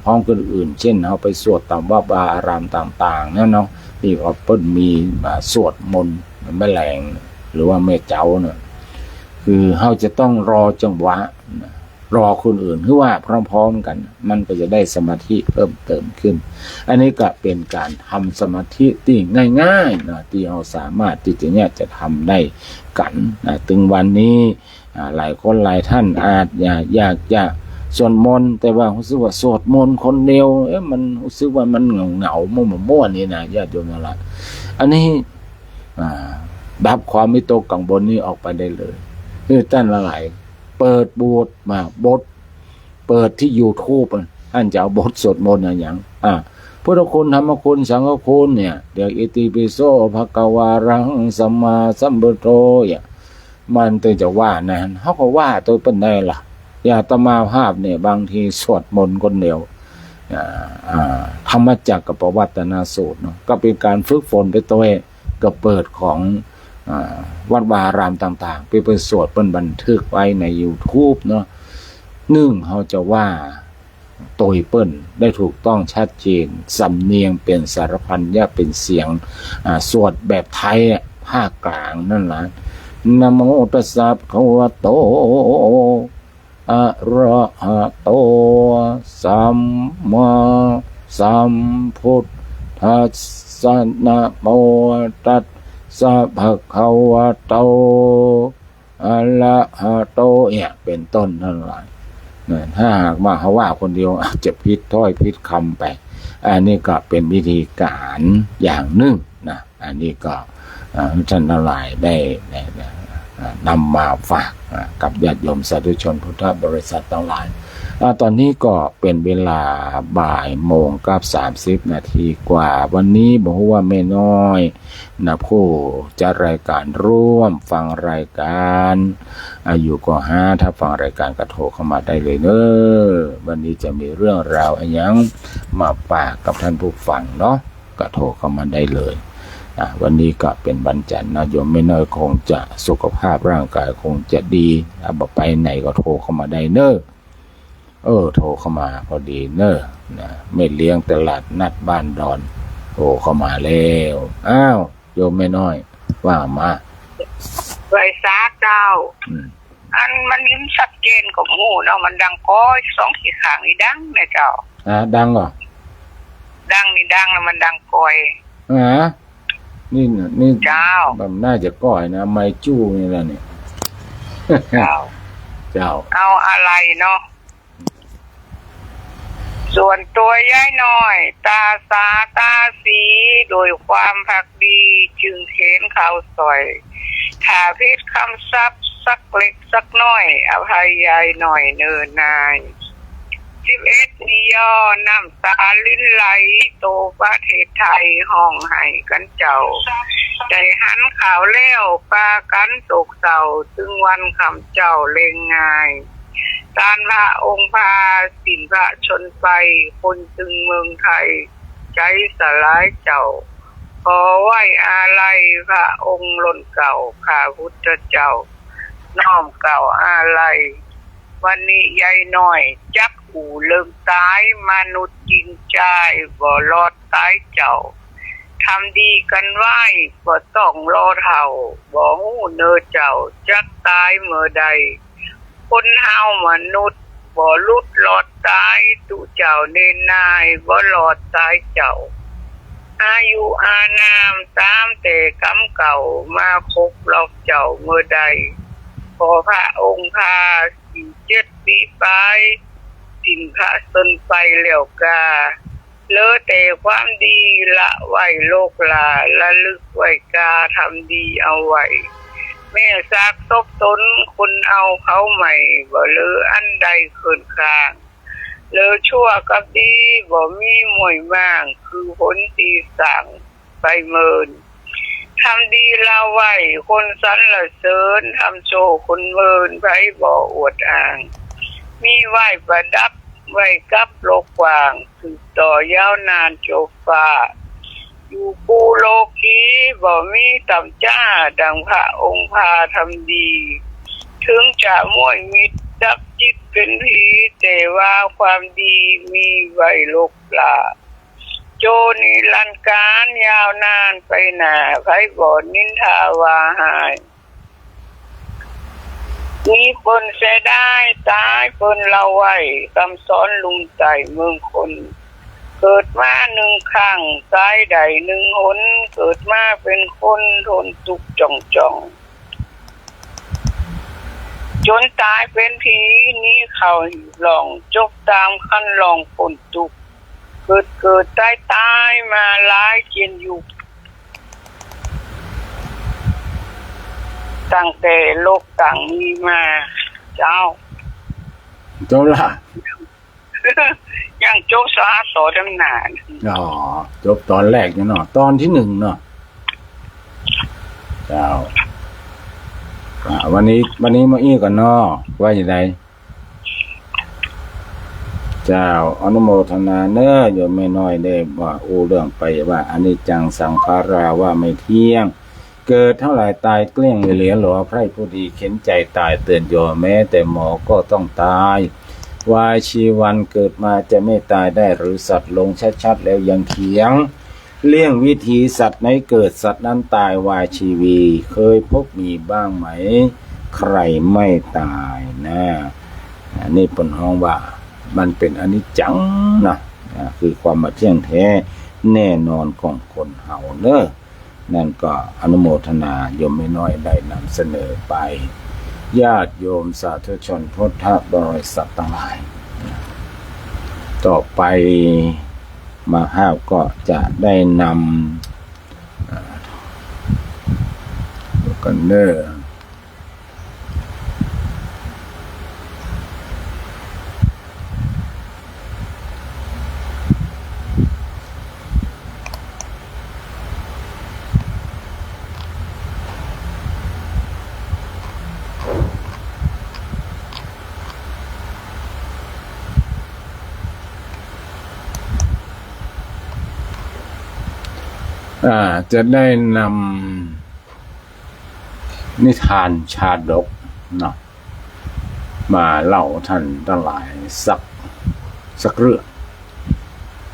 พร้อมคนอื่นเช่นเอาไปสวดตามวัดวาอารามต่างๆนั่นเนาะที่เขาเพิ่นมีสวดมนต์แม่แรงหรือว่าแม่เจ้าเนี่ยคือเขาจะต้องรอจังหวะรอคนอื่นคือว่าพร้อมๆกันมันก็จะได้สมาธิเพิ่มเติมขึ้นอันนี้ก็เป็นการทำสมาธิที่ง่ายๆนะที่เราสามารถที่จะทำได้กันนะถึงวันนี้หลายคนหลายท่านอาจอยากจะสวดมนต์แต่ว่ารู้สึกว่าสวดมนต์คนเดียวมันรู้สึกว่ามันเหงามั่วๆนี่นะญาติโยมทั้งหลายอันนี้ดับความวิตกกังวลนี้ออกไปได้เลยคือท่านหลายเปิดบทมาบทเปิดที่ YouTube ท่านจะเอาบทสวดมนต์อย่างพุทธคุณธรรมคุณสังฆคุณเนี่ยเดี๋ยวอิติปิโสภะคะวารังสัมมาสัมพุทโธมันถึงจะว่านะเขาก็ว่าตัวเป็นไงล่ะอย่าตมาภาพเนี่ยบางทีสวดมนต์คนเดียวธรรมจักรกับปวัตตนาสูตรเนาะก็เป็นการฝึกฝนไปตัวเองก็เปิดของวัดวารามต่างๆไปสวดเป็นบันทึกไว้ใน YouTube เนาะเขาจะว่าตัวเปิ้นได้ถูกต้องชัดเจนสำเนียงเป็นสารพันยะเป็นเสียงสวดแบบไทยภาคกลางนั่นแหละนะโมตัสสะภะคะวะโต อะระหะโตสัมมาสัมพุทธัสสะนะโมตัสสะภะคะวะโตอะระหะโตเนี่ยเป็นต้นทั้งหลายเนี่ยถ้าหากมาเขาว่าคนเดียวอาจจะผิดถ้อยผิดคำไปอันนี้ก็เป็นวิธีการอย่างหนึ่งนะอันนี้ก็ท่านทั้งหลายได้นำมาฝากกับญาติโยมสาธุชนพุทธบริษัททั้งหลายตอนนี้ก็เป็นเวลาบ่ายโมงกับ30 นาทีกว่าวันนี้บอกว่าไม่น้อยนะผู้จะรายการร่วมฟังรายการอยู่ก็ถ้าฟังรายการก็โทรเข้ามาได้เลยเนอะวันนี้จะมีเรื่องราวอะไรยังมาฝากกับท่านผู้ฟังเนาะก็โทรเข้ามาได้เลยวันนี้ก็เป็นวันจันทร์นะโยมไม่น้อยคงจะสุขภาพร่างกายคงจะดีไปไหนก็โทรเข้ามาได้เนอะโทรเข้ามาพอดีเนอะนะไม่เลี้ยงตลาดนัดบ้านดอนโทรเข้ามาแล้วอ้าวโยมไม่น้อยว่ามาไว้ซาเจ้าอันมันยิ้มชัดเจนกับหมู่เนาะมันดังก้อย2 ขีดข้างนี่ดังนะเจ้าดังเหรอดังนี่ดังแล้วมันดังก้อยนี่เจ้าแบบน่าจะก้อยนะไม้จู้นี่แหละเนี่ยเจ้าเอาอะไรเนาะส่วนตัวยายน้อยตาสาตาสีโดยความภักดีจึงเข็นข่าวสอยถ้าพิษคำซับสักเล็กสักน้อยอภัยยายหน่อยเนินนาย11 นิยอน้ำตาลิ้นไหลโตประเทศไทยห้องไห้กันเจ้าใจหันข่าวเลี้ยวปากันโศกเศร้าถึงวันคำเจ้าเล่งง่ายตานพระองค์พาสินพระชนไปคนตึงเมืองไทยใจสลายเจ้าขอไหว้อาลัยพระองค์ล้นเก่าข้าพุทธเจ้าน้อมเก่าอาลัยวันนี้ยายน้อยจักหูเริ่มตายมนุษย์จริงใจบ่รอดตายเจ้าทำดีกันไว้บ่ต้องรอเท่าบ่ฮู้เนอเจ้าจักตายเมื่อใดคนเฮามนุษย์บ่ลุดรอดตายตุเจ้าเนนนายบ่รอดตายเจ้าอายุอานามตามแต่กรรมเก่ามาคบหลอกเจ้าเมื่อใดขอพระองค์พาสิ7 ปีไปสินพระสนไปแล้วกาเลอแต่ความดีละไว้โลกลาละลึกไว้กาทำดีเอาไว้แม่ซากซบตนคนเอาเขาใหม่บ่เลออันใดเขินข้างเลอชั่วกับดีบ่มีมวยมากคือผลตีสั่งไปเมินทำดีละไว้คนสรรเสริญทำโชว์คนเมินไผบ่อวดอ้างมีไหว้ประดับไว้กับโลกกว้างสืบต่อยาวนานโจฟ้าอยู่ปูโลกีบ่มีต่ำจ้าดังพระองค์พาทำดีถึงจะม่วยมิตรดับจิตเป็นผีแต่ว่าความดีมีไว้โลกลาโจนิรันดร์การยาวนานไปหน้าไผบ่นินทาวาหายมีคนเสียได้ตายคนเราไว้คำสอนลุงใจเมืองคนเกิดมา1 ครั้งตายใด1 หนเกิดมาเป็นคนทนทุกข์จ่องจนตายเป็นผีนี้เขาหลองจบตามขั้นลองผลทุกข์เกิดตายมาหลายเจียนอยู่ตั้งแต่โลกต่างมีมาเจ้าล่ะยังจบสาสอดำนานจบตอนแรกเนาะตอนที่1เนาะเจ้าวันนี้มาอี้ก่อนเนาะว่าอย่างไรเจ้าอนุโมทนาเนอะโยมไม่น้อยได้ว่าเรื่องไปว่าอนิจจังสังขาราว่าไม่เที่ยงเกิดเท่าไหร่ตายเกลี้ยงเหลือหลอไพร่ผู้ดีเข็นใจตายเตือนโยมแม้แต่หมอก็ต้องตายวายชีวันเกิดมาจะไม่ตายได้หรือสัตว์ลงชัดๆแล้วยังเถียงเลี่ยงวิธีสัตว์ไหนเกิดสัตว์นั้นตายวายชีวีเคยพบมีบ้างไหมใครไม่ตายนะ อันนี้เป็นห้องว่ามันเป็นอนิจจังนะคือความมาเที่ยงแท้แน่นอนของคนเฮาเนอะนั่นก็อนุโมทนาโยมไม่น้อยได้นำเสนอไปญาติโยมสาธุชนพุทธบริษัททั้งหลายต่อไปมาห้าวก็จะได้นำดูกันเนอะจะได้นำนิทานชาดกเนาะมาเล่าท่านทั้งหลายสักเรื่อง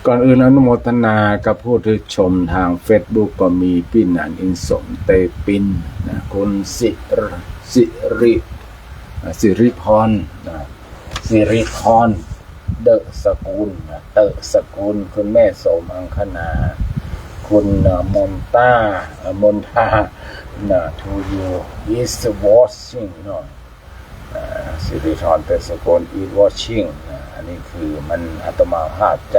ก่อนอื่นอนุโมทนากับผู้ที่ชมทาง Facebook ก็มีพี่นันอินสมเตปินนะคุณสิริพรเดอะสกุลเตอะสกุลคุณแม่โสมอังคณาคุณมนทาto you is watching เนาะสิริธรเตอะสกุล is watching อันนี้คือมันอาตมาภาพใจ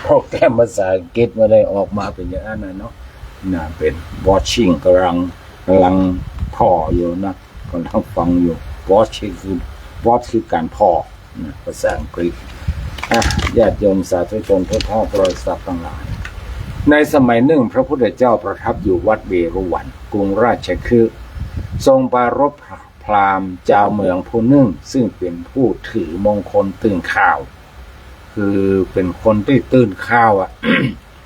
โปรแกรมภาษาอังกฤษมาได้ออกมาเป็นอย่างนั้นนะเนาะเป็น watching กำลังพ่ออยู่นะกำลังฟังอยู่ watching คือ watch คือการพ่อภาษาอังกฤษญาติโยมสาธุชนทุกท่านบริษัททั้งหลายในสมัยหนึ่งพระพุทธเจ้าประทับอยู่วัดเวรุวันกรุงราชคฤห์ทรงปรารภพราหมณ์เจ้าเมืองผู้หนึ่งซึ่งเป็นผู้ถือมงคลตื่นข่าวคือเป็นคนที่ตื่นข่าว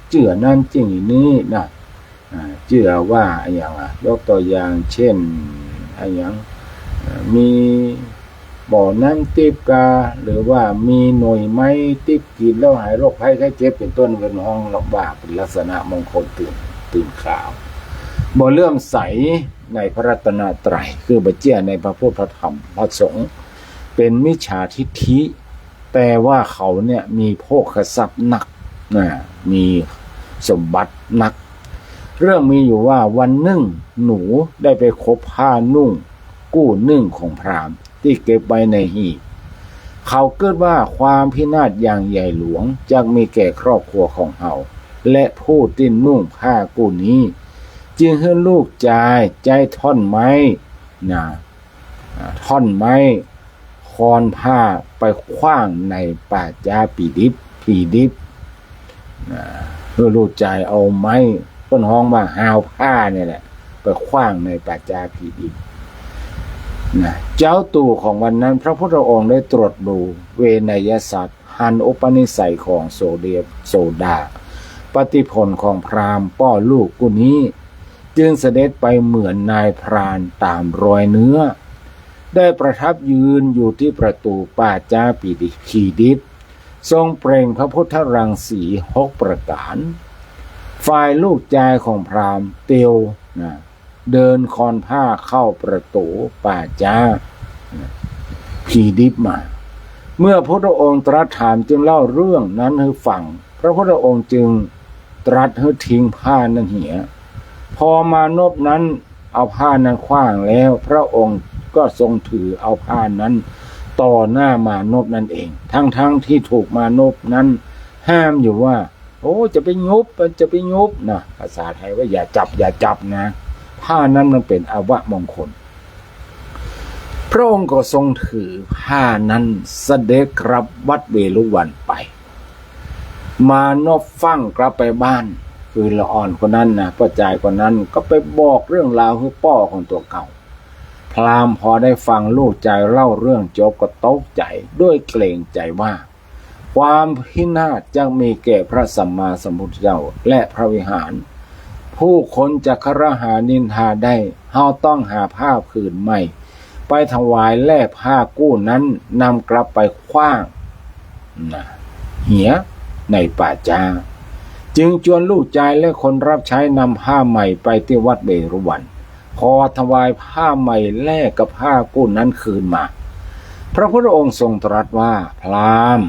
เจื่อนั่นจริงนี้นะเจื่อว่าอย่างยกตัวอย่างเช่นอย่างมีบ่อน้ำติบกาหรือว่ามีหน่วยไม้ติบกินแล้วหายโรคภัยไข้เจ็บเป็นต้นเป็นห้องระบาดเป็นลักษณะมงคลตื่นข่าวบ่เลื่อมใสในพระรัตนตรัยคือบ่เชื่อในพระพุทธธรรมพระสงฆ์เป็นมิจฉาทิฏฐิแต่ว่าเขาเนี่ยมีโภคทรัพย์หนักมีสมบัติหนักเรื่องมีอยู่ว่าวันหนึ่งหนูได้ไปคบผ้านุ่งกู้นึ่งของพราหมณ์ที่เก็บไว้ในหีบเขาเกิดว่าความพินาศอย่างใหญ่หลวงจะมีแก่ครอบครัวของเฮาและผู้ที่นุ่งผ้ากู้นี้จึงให้ลูกใจท่อนไม้ท่อนไม้คอนผ้าไปขว้างในป่าจ้าปีดิบเพื่อลูกใจเอาไม้ต้นห้องมาหาวผ้าเนี่ยแหละไปขว้างในป่าจ้าปีดิบเจ้าตู่ของวันนั้นพระพุทธองค์ได้ตรวจดูเวนยสัตว์หันอุปนิสัยของโสดาปฏิผลของพราหมณ์ป้อลูกกุนี้จึงเสด็จไปเหมือนนายพรานตามรอยเนื้อได้ประทับยืนอยู่ที่ประตูป่าจ้าปีดิบทรงเปล่งพระพุทธรังสี6ประการฝ่ายลูกชายของพราหมณ์เตียวเดินคอนผ้าเข้าประตูป่าจ้าผีดิบมาเมื่อพระพุทธองค์ตรัสถามจึงเล่าเรื่องนั้นให้ฟังพระพุทธองค์จึงตรัสให้ทิ้งผ้านั้นเหี่ยพอมานพนั้นเอาผ้านั้นขว้างแล้วพระองค์ก็ทรงถือเอาผ้านั้นต่อหน้ามานพนั่นเองทั้งที่ถูกมานพนั้นห้ามอยู่ว่าโอ้จะไปยุบนะภาษาไทยว่าอย่าจับนะผ้านั้นมันเป็นอวมงคลพระองค์ก็ทรงถือผ้านั้นเสด็จกลับวัดเวรุวันไปมานพฟังกลับไปบ้านคือละอ่อนคนนั้นนะพ่อใจคนนั้นก็ไปบอกเรื่องราวให้ป้อของตัวเก่าพราหมณ์พอได้ฟังลูกใจเล่าเรื่องจบก็ตกใจด้วยเกรงใจว่าความพินาศจะมีแก่พระสัมมาสัมพุทธเจ้าและพระวิหารผู้คนจะครหานินทาได้เฮาต้องหาผ้าผืนใหม่ไปถวายแลกผ้ากู้นั้นนำกลับไปขว้างเหียในป่าจ้าจึงชวนลูกชายและคนรับใช้นำผ้าใหม่ไปที่วัดเวรุวันขอถวายผ้าใหม่แลกกับผ้ากู้นั้นคืนมา พระพุทธองค์ทรงตรัสว่าพราหมณ์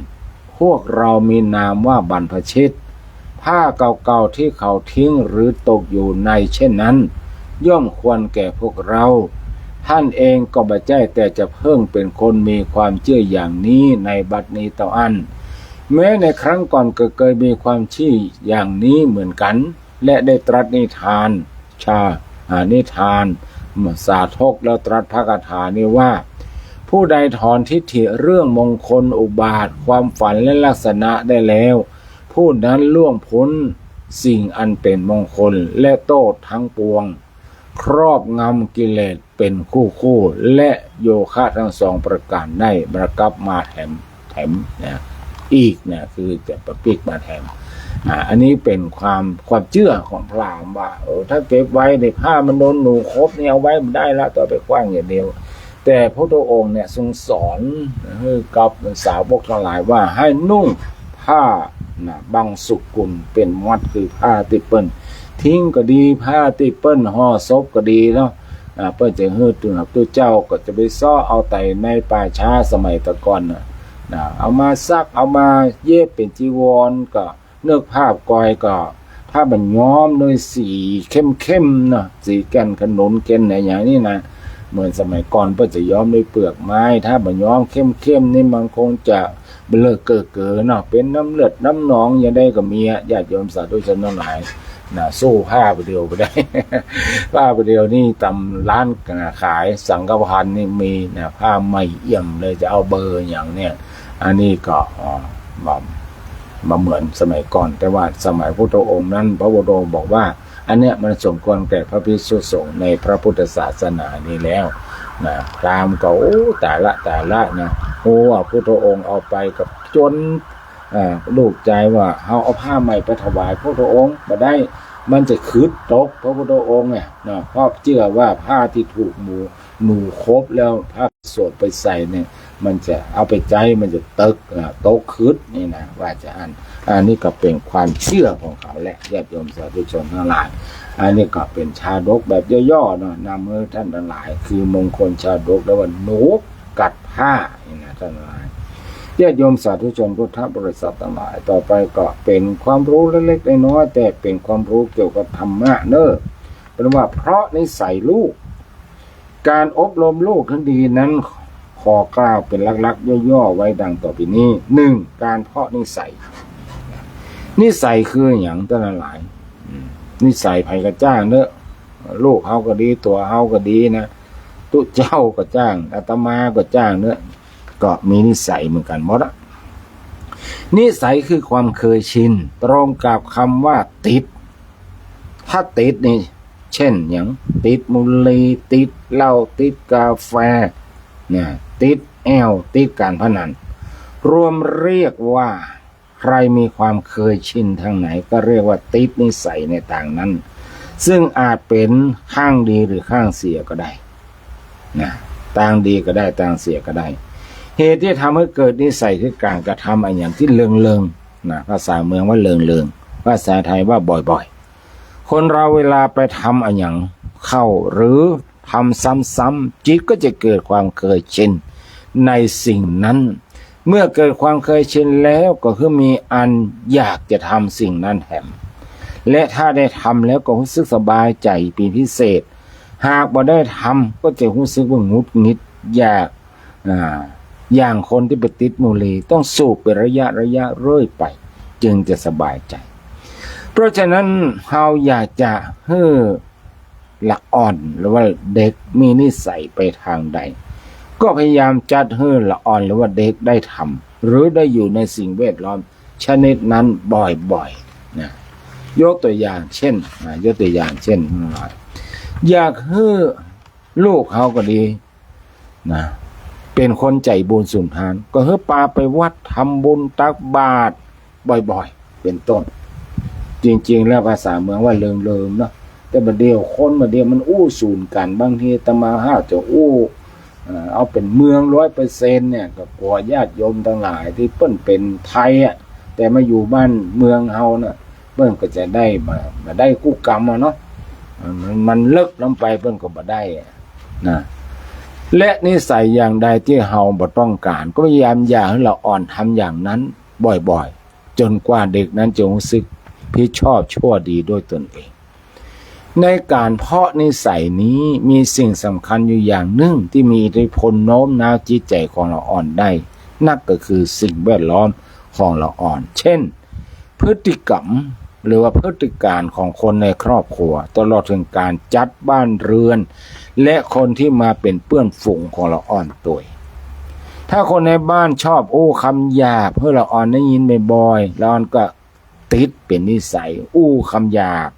พวกเรามีนามว่าบรรพชิตผ้าเก่าๆที่เขาทิ้งหรือตกอยู่ในเช่นนั้นย่อมควรแก่พวกเราท่านเองก็บ่ใช่แต่จะเพิ่งเป็นคนมีความเชื่ออย่างนี้ในบัดนี้เท่านั้นแม้ในครั้งก่อนก็เคยมีความเชื่ออย่างนี้เหมือนกันและได้ตรัสนิทานนิทานสาธกแล้วตรัสพระคาถานี้ว่าผู้ใดถอนทิฏฐิเรื่องมงคลอุบาทความฝันและลักษณะได้แล้วผู้นั้นล่วงพ้นสิ่งอันเป็นมงคลและโทษทั้งปวงครอบงำกิเลสเป็นคู่และโยคะทั้งสองประการได้ประกับมาแถมนะอีกนะคือจะประปิกมาแถมอันนี้เป็นความเชื่อของพราหมณ์ว่าถ้าเก็บไว้ในผ้ามันโดนหนูครบเนี่ยเอาไว้ไม่ได้ละต่อไปกว้างอย่างเดียวแต่พระพุทธองค์เนี่ยทรงสอนให้กับสาวกทั้งหลายว่าให้นุ่งผ้าบางสุกุลเป็นมัดคือผ้าติเปิ้ลทิ้งก็ดีผ้าติเปิ้ลห่อศพก็ดีเนาะเปิ้ลจะฮืดตัวเจ้าก็จะไปซ้อเอาไต่ในป่าช้าสมัยตะก่อนเอามาซักเอามาเย็บเป็นจีวรก็เนื้อผ้ากอยก็ถ้ามันย้อมด้วยสีเข้มๆนะสีแก่นขนุนแก่นไหนอย่างนี้นะเหมือนสมัยก่อนเปิ้ลจะย้อมด้วยเปลือกไม้ถ้ามันย้อมเข้มๆนี่มันคงจะเบลอเก๋ๆเนาะเป็นน้ำเลือดน้ำหนองยังได้ก็มีญาติโยมสาธุชนทั้งหลายสู้ผ้าไปเดียวไปได้ ผ้าไปเดียวนี่ตำร้านขายสังฆพันธ์นี่มีผ้าใหม่เอี่ยมเลยจะเอาเบอร์อย่างเนี้ยอันนี้ก็มาเหมือนสมัยก่อนแต่ว่าสมัยพุทธองค์นั้นพระพุทธองค์บอกว่าอันเนี้ยมันสมควรแก่พระภิกษุสงฆ์ในพระพุทธศาสนานี้แล้วพราหมณ์ก็แต่ละนะว่าพุทธองค์เอาไปกับจนลูกใจว่าเอาผ้าใหม่ไปถวายพระพุทธองค์มาได้มันจะคืดตกพระพุทธองค์เพราะเชื่อว่าผ้าที่ถูกหนูครบแล้วผ้าสวดไปใส่เนี่ยมันจะเอาไปใจมันจะตกคืดนี่นะว่าจะอันนี้ก็เป็นความเชื่อของเขาและญาติโยมสาธุชนทั้งหลายอันนี้ก็เป็นชาดกแบบย่อๆเนาะนำเมื่อท่านทั้งหลายคือมงคลชาดกแล้วว่าหนูกัดผ้านี่นะท่านทั้งหลายญาติโยมสาธุชนพุทธบริษัททั้งหลายต่อไปก็เป็นความรู้เล็กๆน้อยๆแต่เป็นความรู้เกี่ยวกับธรรมะเนอะเป็นว่าเพราะนิสัยลูกการอบรมลูกทั้งดีนั้นขอกล่าวเป็นลักๆย่อๆไว้ดังต่อไปนี้ 1. การเพาะนิสัยคืออย่างท่านทั้งหลายนิสัยไผก็จ้างเนอะลูกเฮาก็ดีตัวเฮาก็ดีนะตุเจ้าก็จ้างอาตมาก็จ้างเนอะก็มีนิสัยเหมือนกันหมดนิสัยคือความเคยชินตรงกับคำว่าติดถ้าติดนี่เช่นอย่างติดบุหรี่ติดเหล้าติดกาแฟติดแอลติดการพนันรวมเรียกว่าใครมีความเคยชินทางไหนก็เรียกว่าติดนิสัยในต่างนั้นซึ่งอาจเป็นข้างดีหรือข้างเสียก็ได้ต่างดีก็ได้ต่างเสียก็ได้เหตุที่ทำให้เกิดนิสัยคือการกระทำอย่างที่เลิงภาษาเมืองว่าเลิงภาษาไทยว่าบ่อยๆคนเราเวลาไปทำอย่างเข้าหรือทำซ้ำๆจิตก็จะเกิดความเคยชินในสิ่งนั้นเมื่อเกิดความเคยชินแล้วก็คือมีอันอยากจะทำสิ่งนั้นแถมและถ้าได้ทำแล้วก็รู้สึกสบายใจเป็นพิเศษหากบ่ได้ทำก็จะรู้สึกว่าหงุดหงิดอยากอย่างคนที่ไปติดบุหรี่ต้องสูบเป็นระยะเรื่อยไปจึงจะสบายใจเพราะฉะนั้นเราอยากจะให้ละอ่อนหรือว่าเด็กมีนิสัยไปทางใดก็พยายามจัดให้ละอ่อนหรือว่าเด็กได้ทำหรือได้อยู่ในสิ่งแวดล้อมชนิดนั้นบ่อยๆยกตัวอย่างเช่นอยากให้ลูกเขาก็ดีเป็นคนใจบุญสุนทานก็ให้ปาไปวัดทำบุญตักบาตรบ่อยๆเป็นต้นจริงๆแล้วภาษาเมืองว่าเลิงเนาะแต่บัดเดียวคนบัดเดียวมันอู้สูนกันบางทีตมาห้าจะอู้เอาเป็นเมือง 100% เนี่ยก็กลัวญาติโยมทั้งหลายที่เปิ้นเป็นไทยแต่มาอยู่บ้านเมืองเฮาน่ะเปิ้นก็จะได้มาได้คู่กรรมเนาะมันเลิกลงไปเปิ้นก็บ่ได้ และนิสัยอย่างใดที่เฮาบ่ต้องการก็พยายามอย่าให้เราอ่อนทำอย่างนั้นบ่อยๆจนกว่าเด็กนั้นจะรู้สึกผิดชอบชั่วดีด้วยตนเองในการเพาะนิสัยนี้มีสิ่งสำคัญอยู่อย่างหนึ่งที่มีอิทธิพลโน้มน้าวจิตใจของเราอ่อนได้นั่นก็คือสิ่งแวดล้อมของเราอ่อนเช่นพฤติกรรมหรือว่าพฤติการของคนในครอบครัวตลอดถึงการจัดบ้านเรือนและคนที่มาเป็นเปื้อนฝูงของเราอ่อนตัวถ้าคนในบ้านชอบอู้คำหยาบเพื่อเราอ่อนได้ยินบ่อยๆเราอ่อนก็ติดเป็นนิสัยอู้คำหยาบ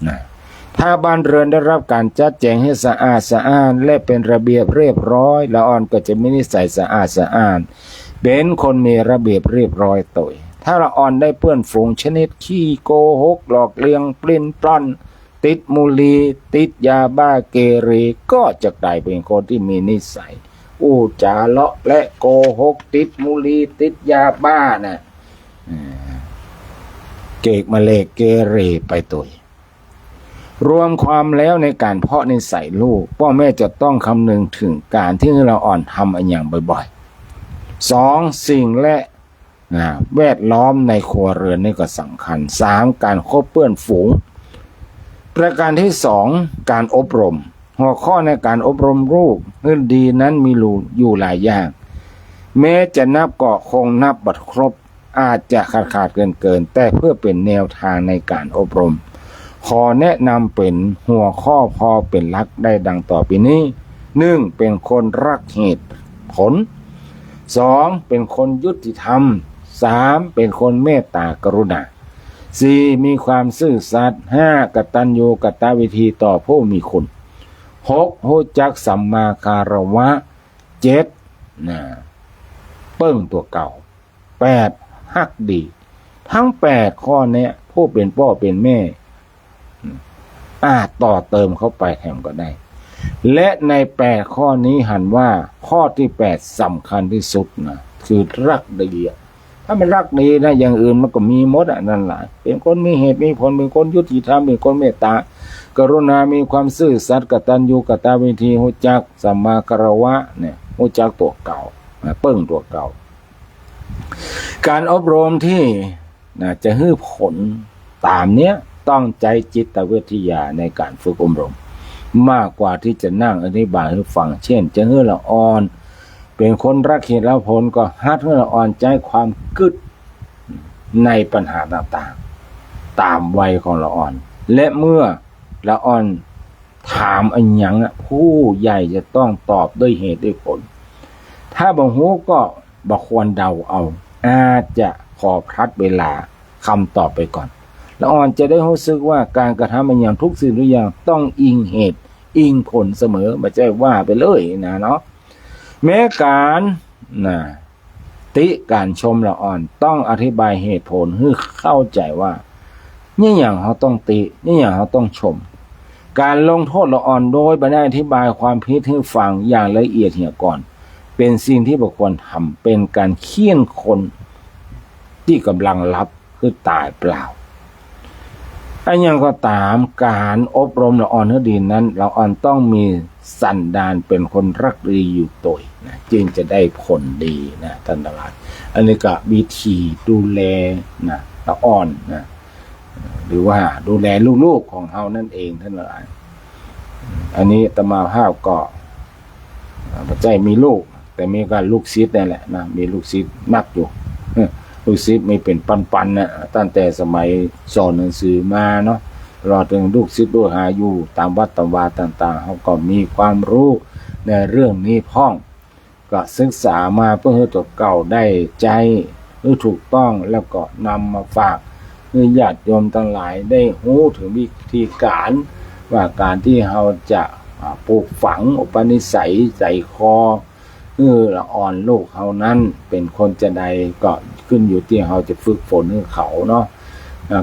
นะถ้าบ้านเรือนได้รับการจัดแจงให้สะอาดสะอ้านและเป็นระเบียบเรียบร้อยละอ่อนก็จะมีนิสัยสะอาดสะอ้านเป็นคนมีระเบียบเรียบร้อยตัวถ้าละอ่อนได้เพื่อนฝูงชนิดขี้โกหกหลอกเลียงปลิ้นปล้อนติดมุลีติดยาบ้าเกเรก็จะกลายเป็นคนที่มีนิสัยอู้จาเลาะและโกหกติดมุลีติดยาบ้านะเกกมาเลกเกเรไปตัวรวมความแล้วในการเพาะนิสัยลูกพ่อแม่จะต้องคำนึงถึงการที่เราอ่อนทำอันอย่างบ่อยๆ2สิ่งและแวดล้อมในครัวเรือนนี่ก็สำคัญ3การคบเพื่อนฝูงประการที่2การอบรมหัวข้อในการอบรมลูกให้ดีนั้นมีอยู่หลายอย่างแม้จะนับก็คงนับบัดครบอาจจะขาดเกินแต่เพื่อเป็นแนวทางในการอบรมขอแนะนำเป็นหัวข้อพอเป็นหลักได้ดังต่อไปนี้ 1. เป็นคนรักเหตุผล 2. เป็นคนยุติธรรม 3. เป็นคนเมตตากรุณา 4. มีความซื่อสัตย์ 5. กตัญญูกตวิธีต่อผู้มีคุณ 6. รู้จักสัมมาคารวะ 7. เปิ้งตัวเก่า 8. ฮักดีทั้ง8ข้อนี้ผู้เป็นพ่อเป็นแม่อาจต่อเติมเข้าไปแถมก็ได้และใน8ข้อนี้หันว่าข้อที่8สำคัญที่สุดนะคือรักดีถ้ามันรักดีนะอย่างอื่นมันก็มีหมดนั่นแหละเป็นคนมีเหตุมีผลเป็นคนยุติธรรมเป็นคนเมตตากรุณามีความซื่อสัตย์กตัญญูกตวิธีรู้จักสัมมาคารวะเนี่ยรู้จักตัวเก่าเปิ้งตัวเก่าการอบรมที่จะให้ผลตามเนี้ยต้องใจจิตวิทยาในการฝึกอบรมมากกว่าที่จะนั่งอธิบายให้ฟังเช่นจะให้ละอ่อนเป็นคนรักเหตุและผลก็ฮัดให้ละอ่อนใจความกึศในปัญหาต่างๆตามวัยของละอ่อนและเมื่อละอ่อนถามอันหยังผู้ใหญ่จะต้องตอบด้วยเหตุด้วยผลถ้าบ่ฮู้ก็บ่ควรเดาเอาอาจจะขอพลัดเวลาคำตอบไปก่อนละอ่อนจะได้รู้สึกว่าการกระทำมันอย่างทุกสิ่งทุกอย่างต้องอิงเหตุอิงผลเสมอไม่ใช่ว่าไปเลยนะเนาะแม้การติการชมละอ่อนต้องอธิบายเหตุผลให้เข้าใจว่านี่อย่างเขาต้องตินี่อย่างเขาต้องชมการลงโทษละอ่อนโดยไม่ได้อธิบายความผิดให้ฟังอย่างละเอียดเหี่ยก่อนเป็นสิ่งที่บุคคลทำเป็นการเคี่ยนคนที่กำลังรับคือตายเปล่าอันยังก็ตามการอบรมละอ่อนให้ดีนั้นละอ่อนต้องมีสันดานเป็นคนรักดีอยู่ตัวนะจึงจะได้ผลดีนะท่านทั้งหลายอันนี้ก็วิธีดูแลนะละอ่อนนะหรือว่าดูแลลูกๆของเรานั่นเองท่านทั้งหลายอันนี้อาตมาภาพก็ปัจจัยมีลูกแต่มีการลูกศิษย์นั่นแหละนะมีลูกศิษย์นักอยู่ลูกศิษย์ไม่เป็นปันๆนะตั้งแต่สมัยสอนหนังสือมาเนาะรอถึงลูกศิษย์ด้วยหาอยู่ตามวัดตามวาต่างๆเขาก็มีความรู้ในเรื่องนี้พ้องก็ศึกษามาเพื่อให้ตัวเก่าได้ใจให้ถูกต้องแล้วก็นำมาฝากให้ญาติโยมทั้งหลายได้รู้ถึงวิธีการว่าการที่เราจะปลูกฝังอุปนิสัยใจคอละอ่อนลูกเขานั้นเป็นคนจะใดก็ขึ้นอยู่ที่เราจะฝึกฝนให้เขาเนาะ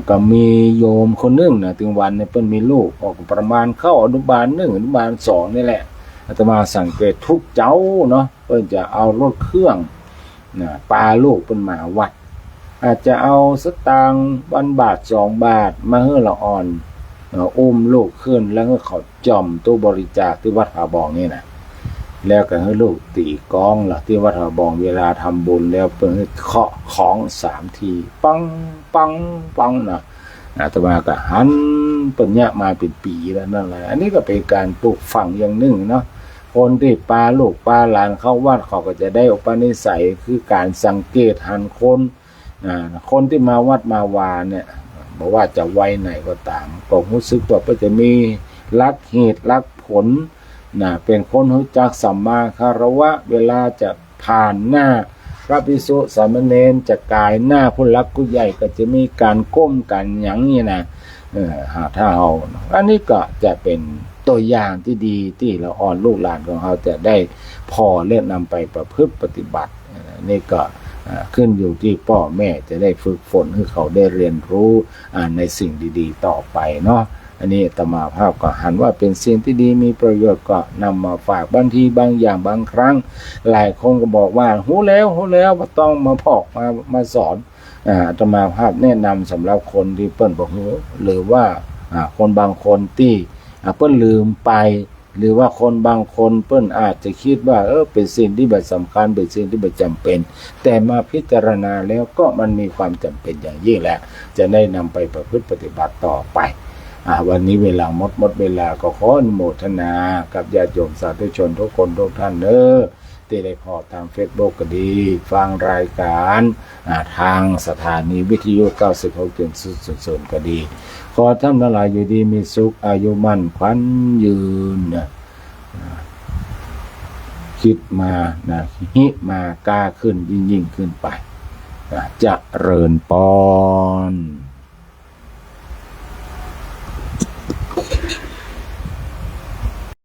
ก็มีโยมคนนึงนะถึงวันเนี่ยเพิ่นมีลูกออกประมาณเข้าอนุบาล1อนุบาล2นี่แหละอาตมาสังเกตทุกเจ้าเนาะเพิ่นจะเอารถเครื่องปาลูกเพิ่นมาวัดอาจจะเอาสตางค์1 บาท2 บาทมาให้ละอ่อนอุ้มลูกขึ้นแล้วก็เขาจ่อมตู้บริจาคที่วัดผาบ่องนี่นะ แล้วก็ให้ลูกตีกลองล่ะที่วัดหาบองเวลาทำบุญแล้วเพิ่นให้เคาะของ3 ทีปังปังปังนะอาตมาก็หันเปิ้นเนี่ยมาเป็นปีแล้วนั่นแหละอันนี้ก็เป็นการปลูกฝังอย่างหนึ่งเนาะคนที่ปาลูกปาหลานเข้าวัดเขาก็จะได้อุปนิสัยคือการสังเกตหันคนคนที่มาวัดมาวาเนี่ยบอกว่าจะไว้ไหนก็ตามก็รู้สึกว่าเพิ่นจะมีรักเหตุรักผลเป็นคนรู้จักสัมมาคารวะเวลาจะผ่านหน้าพระภิกษุสามเณรจะกายหน้าผู้หลักผู้ใหญ่ก็จะมีการก้มกันหยังนี่นะถ้าเราอันนี้ก็จะเป็นตัวอย่างที่ดีที่เราอ่อนลูกหลานของเราจะได้พอเล่นนำไปประพฤติปฏิบัตินี่ก็ขึ้นอยู่ที่พ่อแม่จะได้ฝึกฝนให้เขาได้เรียนรู้ในสิ่งดีๆต่อไปเนาะอันนี้อาตมาภาพก็หันว่าเป็นสิ่งที่ดีมีประโยชน์ก็นำมาฝากบางทีบางอย่างบางครั้งหลายคนก็บอกว่าหูแล้วว่าต้องมาพอกมาสอนอาตมาภาพแนะนำสำหรับคนที่เปิ้นบอกหูหรือว่าคนบางคนที่เปิ้นลืมไปหรือว่าคนบางคนเปิ้นอาจจะคิดว่าเป็นสิ่งที่แบบสำคัญเป็นสิ่งที่แบบจำเป็นแต่มาพิจารณาแล้วก็มันมีความจำเป็นอย่างยิ่งแล้วจะได้นำไปประพฤติปฏิบัติต่อไปวันนี้เวลาหมดเวลาก็ขออนุโมทนากับญาติโยมสาธุชนทุกคนทุกท่านที่ได้พอทาง Facebook ก็ดีฟังรายการทางสถานีวิทยุ 96.0 ก็ดีขอท่านทั้งหลายอยู่ดีมีสุขอายุมั่นขวัญยืนคิดมาหิมากล้าขึ้นยิ่งขึ้นไปจะเริญปอน